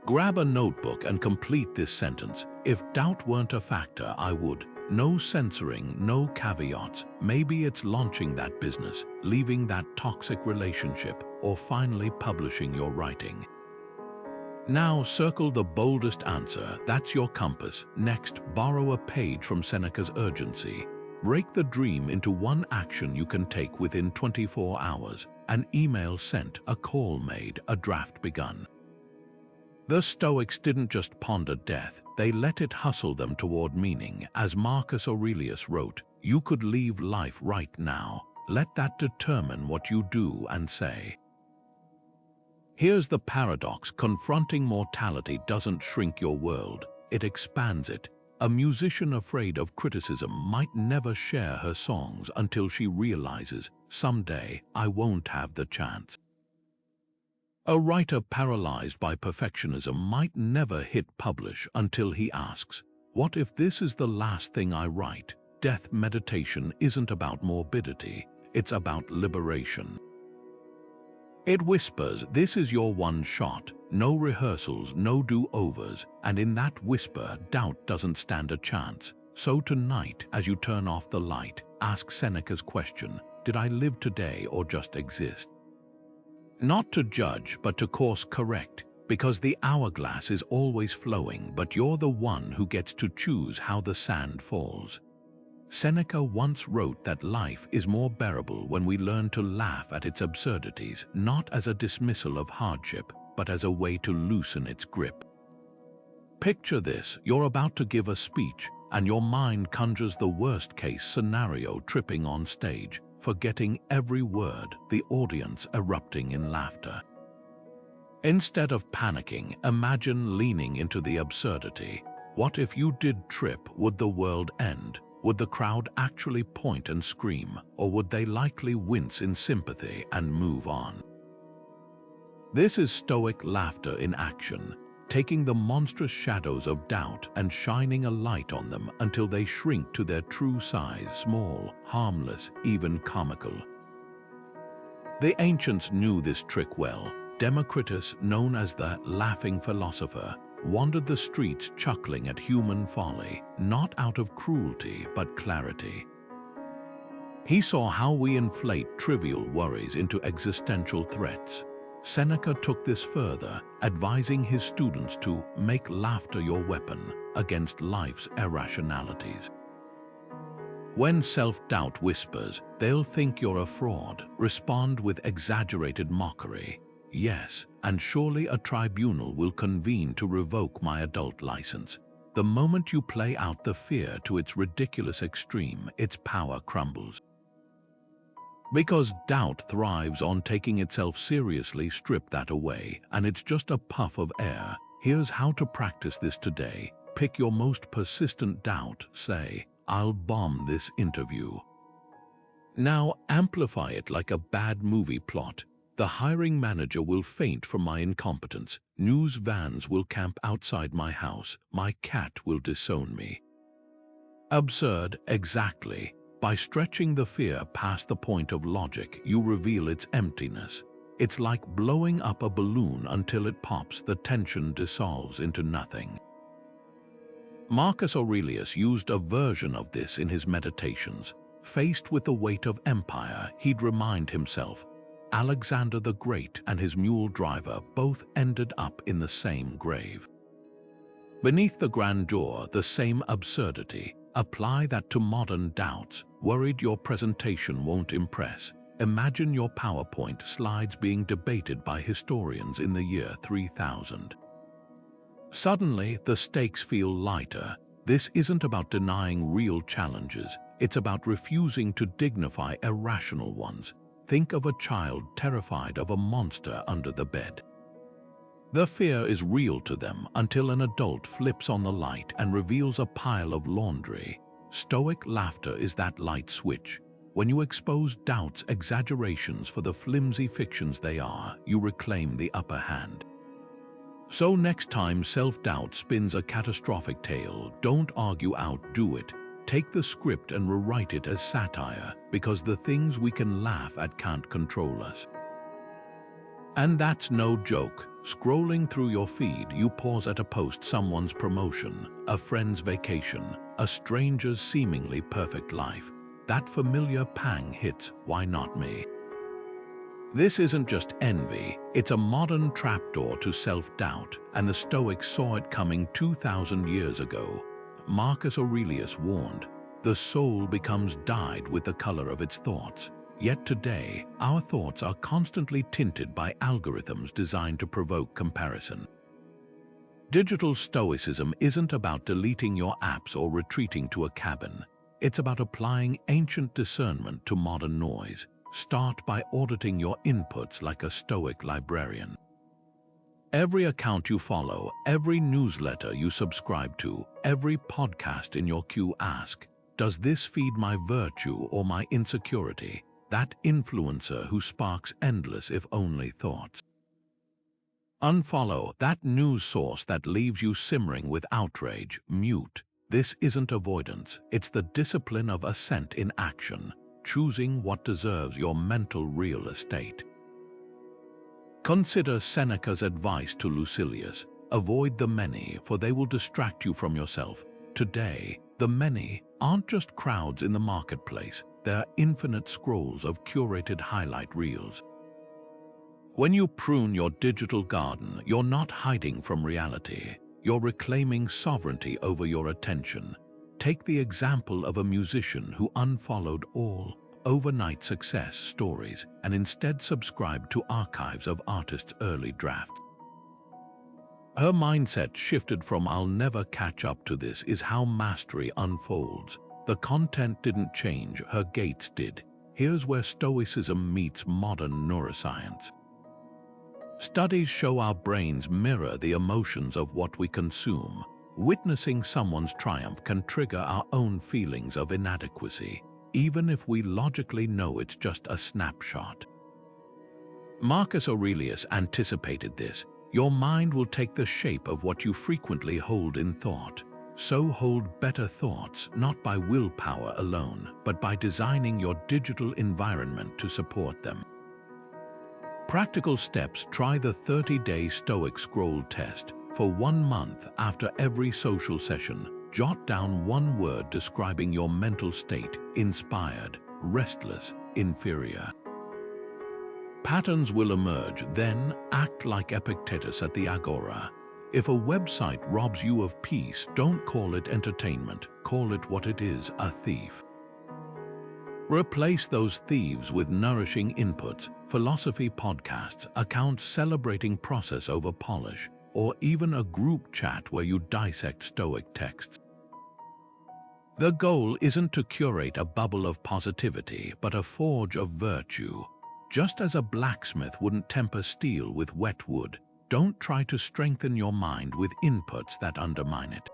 Grab a notebook and complete this sentence. "If doubt weren't a factor, I would." No censoring, no caveats. Maybe it's launching that business, leaving that toxic relationship, or finally publishing your writing. Now circle the boldest answer. That's your compass. Next, borrow a page from Seneca's urgency. Break the dream into one action you can take within 24 hours. An email sent, a call made, a draft begun. The Stoics didn't just ponder death, they let it hustle them toward meaning. As Marcus Aurelius wrote, "You could leave life right now. Let that determine what you do and say." Here's the paradox: confronting mortality doesn't shrink your world, it expands it. A musician afraid of criticism might never share her songs until she realizes, someday I won't have the chance. A writer paralyzed by perfectionism might never hit publish until he asks, what if this is the last thing I write? Death meditation isn't about morbidity, it's about liberation. It whispers, this is your one shot, no rehearsals, no do-overs, and in that whisper, doubt doesn't stand a chance. So tonight, as you turn off the light, ask Seneca's question, did I live today or just exist? Not to judge, but to course correct, because the hourglass is always flowing, but you're the one who gets to choose how the sand falls. Seneca once wrote that life is more bearable when we learn to laugh at its absurdities, not as a dismissal of hardship, but as a way to loosen its grip. Picture this: you're about to give a speech, and your mind conjures the worst-case scenario tripping on stage, forgetting every word, the audience erupting in laughter. Instead of panicking, imagine leaning into the absurdity. What if you did trip? Would the world end? Would the crowd actually point and scream, or would they likely wince in sympathy and move on? This is Stoic laughter in action, taking the monstrous shadows of doubt and shining a light on them until they shrink to their true size, small, harmless, even comical. The ancients knew this trick well. Democritus, known as the laughing philosopher, wandered the streets chuckling at human folly, not out of cruelty but clarity. He saw how we inflate trivial worries into existential threats. Seneca took this further, advising his students to make laughter your weapon against life's irrationalities. When self-doubt whispers, they'll think you're a fraud, respond with exaggerated mockery. Yes, and surely a tribunal will convene to revoke my adult license. The moment you play out the fear to its ridiculous extreme, its power crumbles. Because doubt thrives on taking itself seriously, strip that away, and it's just a puff of air. Here's how to practice this today. Pick your most persistent doubt. Say, I'll bomb this interview. Now amplify it like a bad movie plot. The hiring manager will faint from my incompetence. News vans will camp outside my house. My cat will disown me. Absurd, exactly. By stretching the fear past the point of logic, you reveal its emptiness. It's like blowing up a balloon until it pops, the tension dissolves into nothing. Marcus Aurelius used a version of this in his Meditations. Faced with the weight of empire, he'd remind himself, Alexander the Great and his mule driver both ended up in the same grave. Beneath the grandeur, the same absurdity. Apply that to modern doubts. Worried your presentation won't impress? Imagine your PowerPoint slides being debated by historians in the year 3000. Suddenly, the stakes feel lighter. This isn't about denying real challenges. It's about refusing to dignify irrational ones. Think of a child terrified of a monster under the bed. The fear is real to them until an adult flips on the light and reveals a pile of laundry. Stoic laughter is that light switch. When you expose doubts, exaggerations for the flimsy fictions they are, you reclaim the upper hand. So next time self-doubt spins a catastrophic tale, don't argue out, do it. Take the script and rewrite it as satire, because the things we can laugh at can't control us. And that's no joke. Scrolling through your feed, you pause at a post, someone's promotion, a friend's vacation, a stranger's seemingly perfect life. That familiar pang hits, why not me? This isn't just envy, it's a modern trapdoor to self-doubt, and the Stoics saw it coming 2,000 years ago. Marcus Aurelius warned, The soul becomes dyed with the color of its thoughts. Yet today, our thoughts are constantly tinted by algorithms designed to provoke comparison. Digital Stoicism isn't about deleting your apps or retreating to a cabin. It's about applying ancient discernment to modern noise. Start by auditing your inputs like a Stoic librarian. Every account you follow, every newsletter you subscribe to, every podcast in your queue, ask, does this feed my virtue or my insecurity? That influencer who sparks endless if only thoughts. Unfollow that news source that leaves you simmering with outrage. Mute. This isn't avoidance, it's the discipline of assent in action, choosing what deserves your mental real estate. Consider Seneca's advice to Lucilius: avoid the many, for they will distract you from yourself. Today, the many aren't just crowds in the marketplace, they're infinite scrolls of curated highlight reels. When you prune your digital garden, you're not hiding from reality. You're reclaiming sovereignty over your attention. Take the example of a musician who unfollowed all overnight success stories and instead subscribed to archives of artists' early drafts. Her mindset shifted from "I'll never catch up to this" is how mastery unfolds. The content didn't change, her gates did. Here's where Stoicism meets modern neuroscience. Studies show our brains mirror the emotions of what we consume. Witnessing someone's triumph can trigger our own feelings of inadequacy, even if we logically know it's just a snapshot. Marcus Aurelius anticipated this. Your mind will take the shape of what you frequently hold in thought. So hold better thoughts, not by willpower alone, but by designing your digital environment to support them. Practical steps: try the 30-day Stoic scroll test. For 1 month, after every social session, jot down one word describing your mental state: inspired, restless, inferior. Patterns will emerge, then act like Epictetus at the Agora. If a website robs you of peace, don't call it entertainment, call it what it is: a thief. Replace those thieves with nourishing inputs: philosophy podcasts, accounts celebrating process over polish, or even a group chat where you dissect Stoic texts. The goal isn't to curate a bubble of positivity, but a forge of virtue. Just as a blacksmith wouldn't temper steel with wet wood, don't try to strengthen your mind with inputs that undermine it.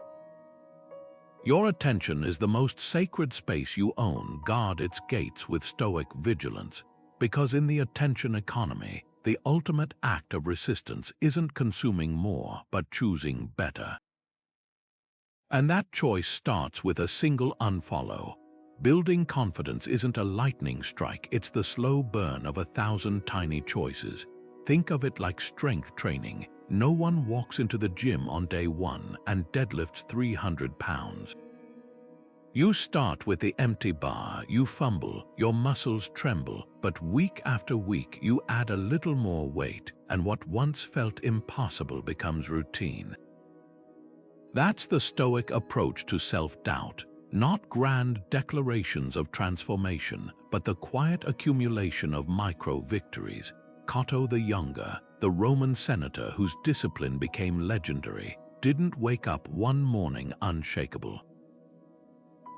Your attention is the most sacred space you own. Guard its gates with Stoic vigilance, because in the attention economy, the ultimate act of resistance isn't consuming more, but choosing better. And that choice starts with a single unfollow. Building confidence isn't a lightning strike, it's the slow burn of 1,000 tiny choices. Think of it like strength training. No one walks into the gym on day 1 and deadlifts 300 pounds. You start with the empty bar, you fumble, your muscles tremble, but week after week you add a little more weight, and what once felt impossible becomes routine. That's the Stoic approach to self-doubt. Not grand declarations of transformation, but the quiet accumulation of micro-victories. Cato the Younger, the Roman senator whose discipline became legendary, didn't wake up one morning unshakable.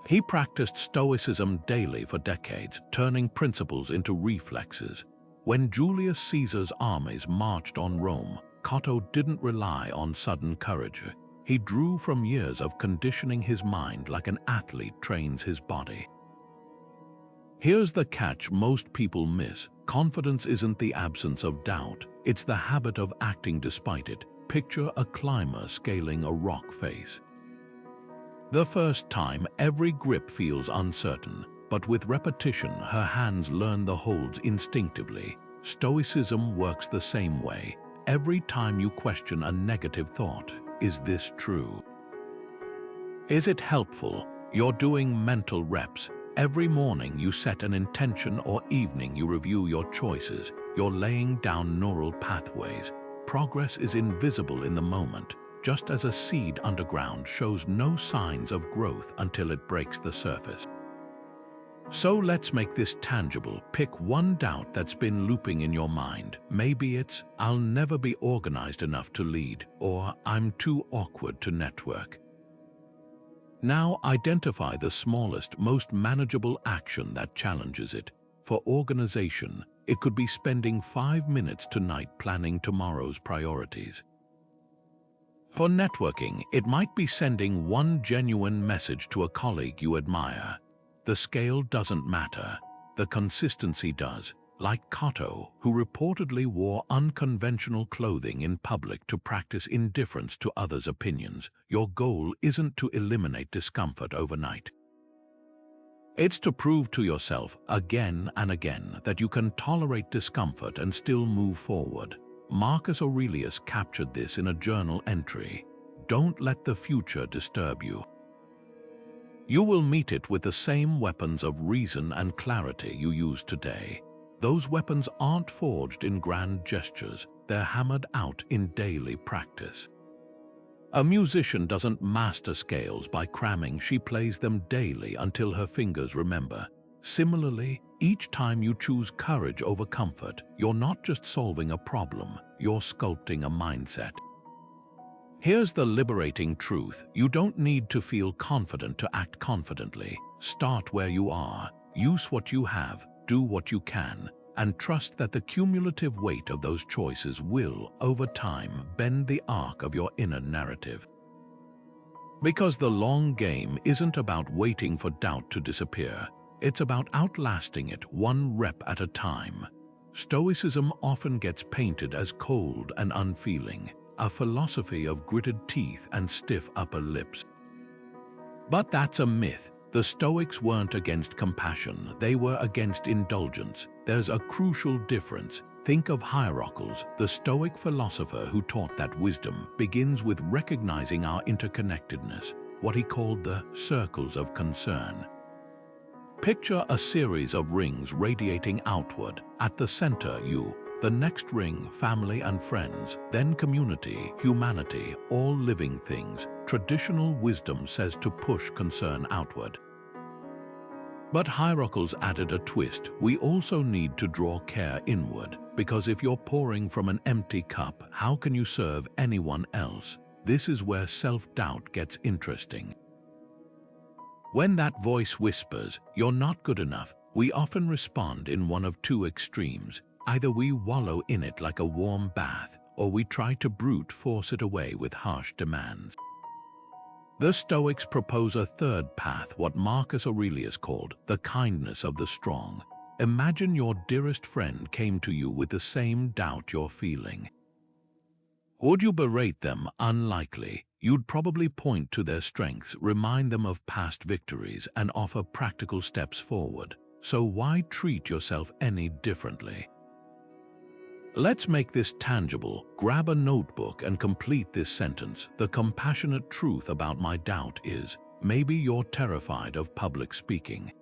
He practiced Stoicism daily for decades, turning principles into reflexes. When Julius Caesar's armies marched on Rome, Cato didn't rely on sudden courage. He drew from years of conditioning his mind like an athlete trains his body. Here's the catch most people miss. Confidence isn't the absence of doubt, it's the habit of acting despite it. Picture a climber scaling a rock face. The first time, every grip feels uncertain, but with repetition, her hands learn the holds instinctively. Stoicism works the same way. Every time you question a negative thought, is this true? Is it helpful? You're doing mental reps. Every morning you set an intention, or evening you review your choices. You're laying down neural pathways. Progress is invisible in the moment. just as a seed underground shows no signs of growth until it breaks the surface. So let's make this tangible. Pick one doubt that's been looping in your mind. Maybe it's, "I'll never be organized enough to lead," or "I'm too awkward to network." Now identify the smallest, most manageable action that challenges it. For organization, it could be spending 5 minutes tonight planning tomorrow's priorities. For networking, it might be sending one genuine message to a colleague you admire. The scale doesn't matter, the consistency does. Like Cotto, who reportedly wore unconventional clothing in public to practice indifference to others' opinions, your goal isn't to eliminate discomfort overnight. It's to prove to yourself again and again that you can tolerate discomfort and still move forward. Marcus Aurelius captured this in a journal entry. Don't let the future disturb you. You will meet it with the same weapons of reason and clarity you use today. Those weapons aren't forged in grand gestures, they're hammered out in daily practice. A musician doesn't master scales by cramming, she plays them daily until her fingers remember. Similarly, each time you choose courage over comfort, you're not just solving a problem, you're sculpting a mindset. Here's the liberating truth: you don't need to feel confident to act confidently. Start where you are, use what you have, do what you can, and trust that the cumulative weight of those choices will, over time, bend the arc of your inner narrative. Because the long game isn't about waiting for doubt to disappear, it's about outlasting it one rep at a time. Stoicism often gets painted as cold and unfeeling, a philosophy of gritted teeth and stiff upper lips. But that's a myth. The Stoics weren't against compassion, they were against indulgence. There's a crucial difference. Think of Hijacks, the Stoic philosopher who taught that wisdom begins with recognizing our interconnectedness, what he called the circles of concern. Picture a series of rings radiating outward. At the center, you. The next ring, family and friends, then community, humanity, all living things. Traditional wisdom says to push concern outward. But Hijacks added a twist: we also need to draw care inward, because if you're pouring from an empty cup, how can you serve anyone else? This is where self-doubt gets interesting. When that voice whispers, "You're not good enough," we often respond in one of two extremes. Either we wallow in it like a warm bath, or we try to brute force it away with harsh demands. The Stoics propose a third path, what Marcus Aurelius called the kindness of the strong. Imagine your dearest friend came to you with the same doubt you're feeling. Would you berate them? Unlikely. You'd probably point to their strengths, remind them of past victories, and offer practical steps forward. So why treat yourself any differently? Let's make this tangible. Grab a notebook and complete this sentence. The compassionate truth about my doubt is, maybe you're terrified of public speaking.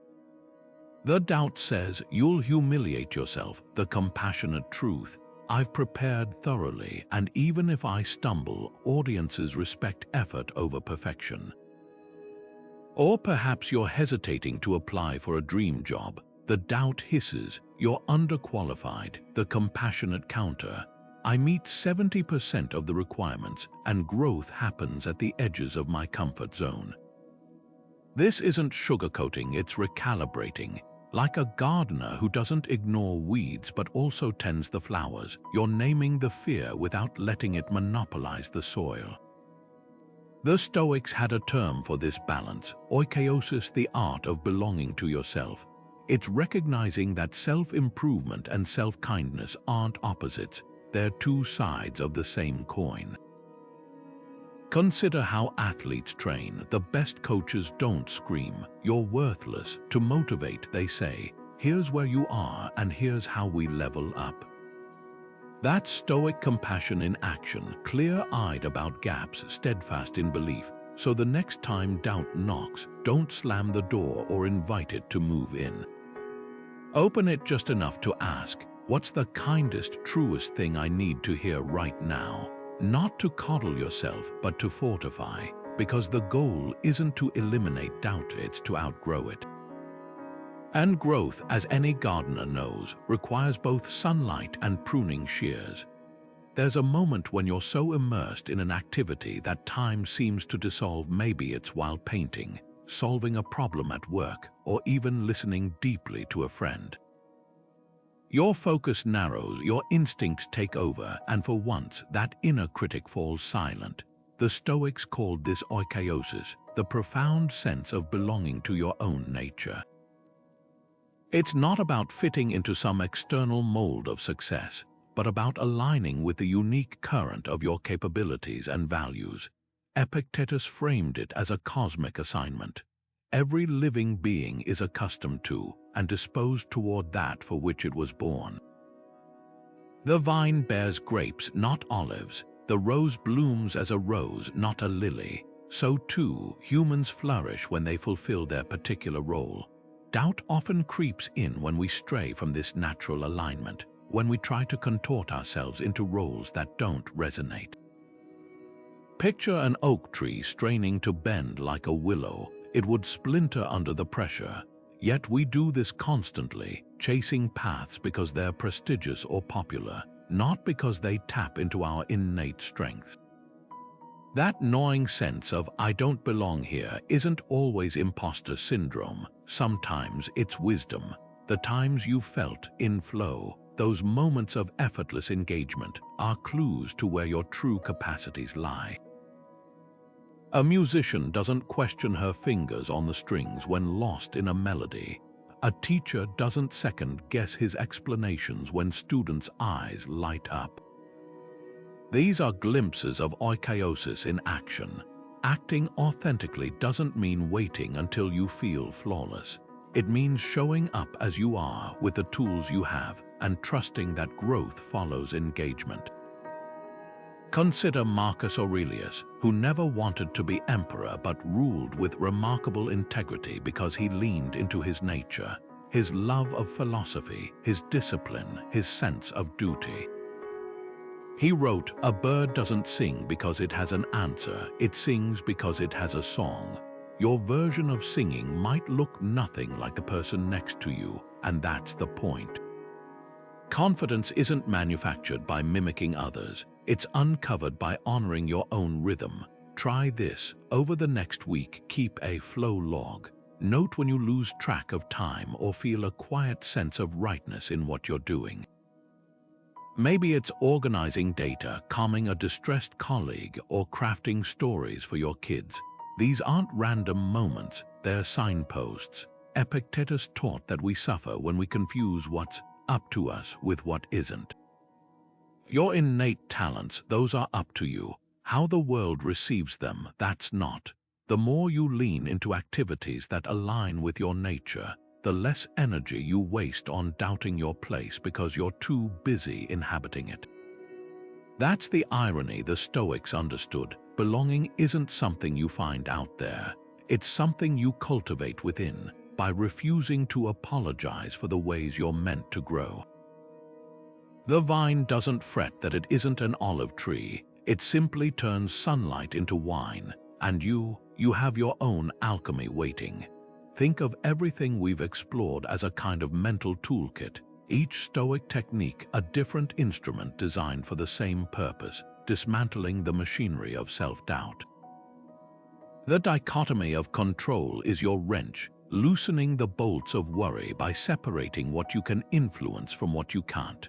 The doubt says, you'll humiliate yourself. The compassionate truth, I've prepared thoroughly, and even if I stumble, audiences respect effort over perfection. Or perhaps you're hesitating to apply for a dream job. The doubt hisses, you're underqualified. The compassionate counter, I meet 70% of the requirements, and growth happens at the edges of my comfort zone. This isn't sugarcoating, it's recalibrating. Like a gardener who doesn't ignore weeds but also tends the flowers, you're naming the fear without letting it monopolize the soil. The Stoics had a term for this balance: oikeiosis, the art of belonging to yourself. It's recognizing that self-improvement and self-kindness aren't opposites, they're two sides of the same coin. Consider how athletes train. The best coaches don't scream, "You're worthless." To motivate, they say, "Here's where you are and here's how we level up." That's Stoic compassion in action, clear-eyed about gaps, steadfast in belief. So the next time doubt knocks, don't slam the door or invite it to move in. Open it just enough to ask, what's the kindest, truest thing I need to hear right now? Not to coddle yourself, but to fortify, because the goal isn't to eliminate doubt, it's to outgrow it. And growth, as any gardener knows, requires both sunlight and pruning shears. There's a moment when you're so immersed in an activity that time seems to dissolve. Maybe it's while painting, solving a problem at work, or even listening deeply to a friend. Your focus narrows, your instincts take over, and for once, that inner critic falls silent. The Stoics called this oikeiosis, the profound sense of belonging to your own nature. It's not about fitting into some external mold of success, but about aligning with the unique current of your capabilities and values. Epictetus framed it as a cosmic assignment. Every living being is accustomed to and disposed toward that for which it was born. The vine bears grapes, not olives. The rose blooms as a rose, not a lily. So too, humans flourish when they fulfill their particular role. Doubt often creeps in when we stray from this natural alignment, when we try to contort ourselves into roles that don't resonate. Picture an oak tree straining to bend like a willow. It would splinter under the pressure. Yet we do this constantly, chasing paths because they're prestigious or popular, not because they tap into our innate strengths. That gnawing sense of "I don't belong here" isn't always imposter syndrome. Sometimes it's wisdom. The times you felt in flow, those moments of effortless engagement, are clues to where your true capacities lie. A musician doesn't question her fingers on the strings when lost in a melody. A teacher doesn't second-guess his explanations when students' eyes light up. These are glimpses of oikeiosis in action. Acting authentically doesn't mean waiting until you feel flawless. It means showing up as you are with the tools you have and trusting that growth follows engagement. Consider Marcus Aurelius, who never wanted to be emperor but ruled with remarkable integrity because he leaned into his nature, his love of philosophy, his discipline, his sense of duty. He wrote, "A bird doesn't sing because it has an answer, it sings because it has a song." Your version of singing might look nothing like the person next to you, and that's the point. Confidence isn't manufactured by mimicking others, it's uncovered by honoring your own rhythm. Try this. Over the next week, keep a flow log. Note when you lose track of time or feel a quiet sense of rightness in what you're doing. Maybe it's organizing data, calming a distressed colleague, or crafting stories for your kids. These aren't random moments, they're signposts. Epictetus taught that we suffer when we confuse what's up to us with what isn't. Your innate talents, those are up to you. How the world receives them, that's not. The more you lean into activities that align with your nature, the less energy you waste on doubting your place because you're too busy inhabiting it. That's the irony the Stoics understood. Belonging isn't something you find out there. It's something you cultivate within by refusing to apologize for the ways you're meant to grow. The vine doesn't fret that it isn't an olive tree. It simply turns sunlight into wine, and you have your own alchemy waiting. Think of everything we've explored as a kind of mental toolkit, each Stoic technique a different instrument designed for the same purpose, dismantling the machinery of self-doubt. The dichotomy of control is your wrench, loosening the bolts of worry by separating what you can influence from what you can't.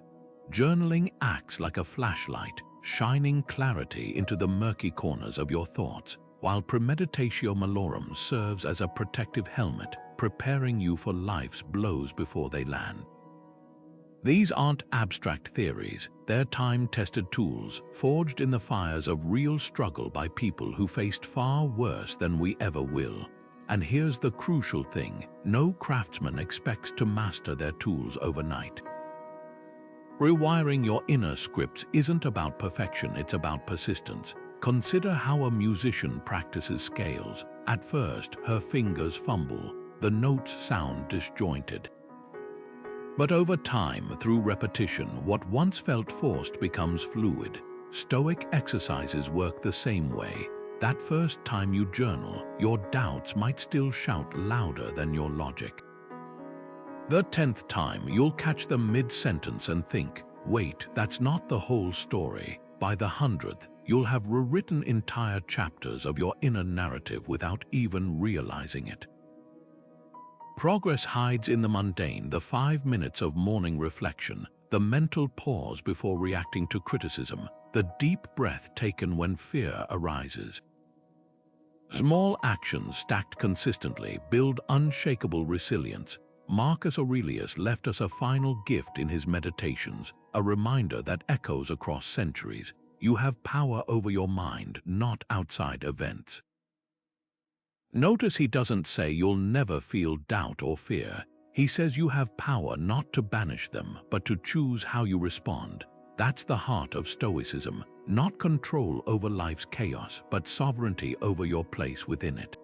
Journaling acts like a flashlight, shining clarity into the murky corners of your thoughts, while Premeditatio Malorum serves as a protective helmet, preparing you for life's blows before they land. These aren't abstract theories, they're time-tested tools, forged in the fires of real struggle by people who faced far worse than we ever will. And here's the crucial thing, no craftsman expects to master their tools overnight. Rewiring your inner scripts isn't about perfection, it's about persistence. Consider how a musician practices scales. At first, her fingers fumble, the notes sound disjointed. But over time, through repetition, what once felt forced becomes fluid. Stoic exercises work the same way. That first time you journal, your doubts might still shout louder than your logic. The 10th time, you'll catch them mid-sentence and think, wait, that's not the whole story. By the 100th, you'll have rewritten entire chapters of your inner narrative without even realizing it. Progress hides in the mundane, the 5 minutes of morning reflection, the mental pause before reacting to criticism, the deep breath taken when fear arises. Small actions stacked consistently build unshakable resilience. Marcus Aurelius left us a final gift in his Meditations, a reminder that echoes across centuries. You have power over your mind, not outside events. Notice he doesn't say you'll never feel doubt or fear. He says you have power not to banish them, but to choose how you respond. That's the heart of Stoicism, not control over life's chaos, but sovereignty over your place within it.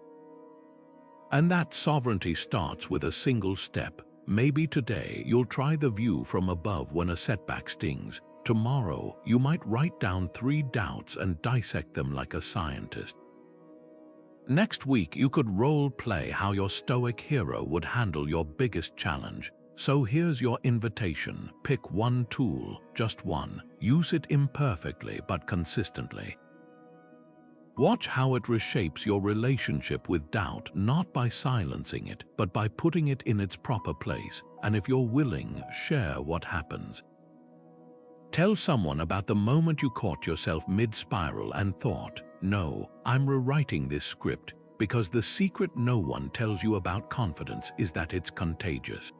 And that sovereignty starts with a single step. Maybe today you'll try the view from above when a setback stings. Tomorrow you might write down 3 doubts and dissect them like a scientist. Next week you could role-play how your Stoic hero would handle your biggest challenge. So here's your invitation. Pick one tool, just one. Use it imperfectly but consistently. Watch how it reshapes your relationship with doubt, not by silencing it, but by putting it in its proper place. And if you're willing, share what happens. Tell someone about the moment you caught yourself mid-spiral and thought, no, I'm rewriting this script, because the secret no one tells you about confidence is that it's contagious.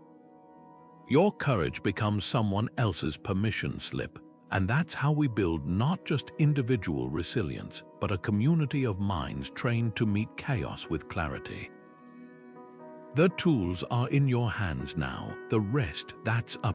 Your courage becomes someone else's permission slip, and that's how we build not just individual resilience, but a community of minds trained to meet chaos with clarity. The tools are in your hands now. The rest, that's up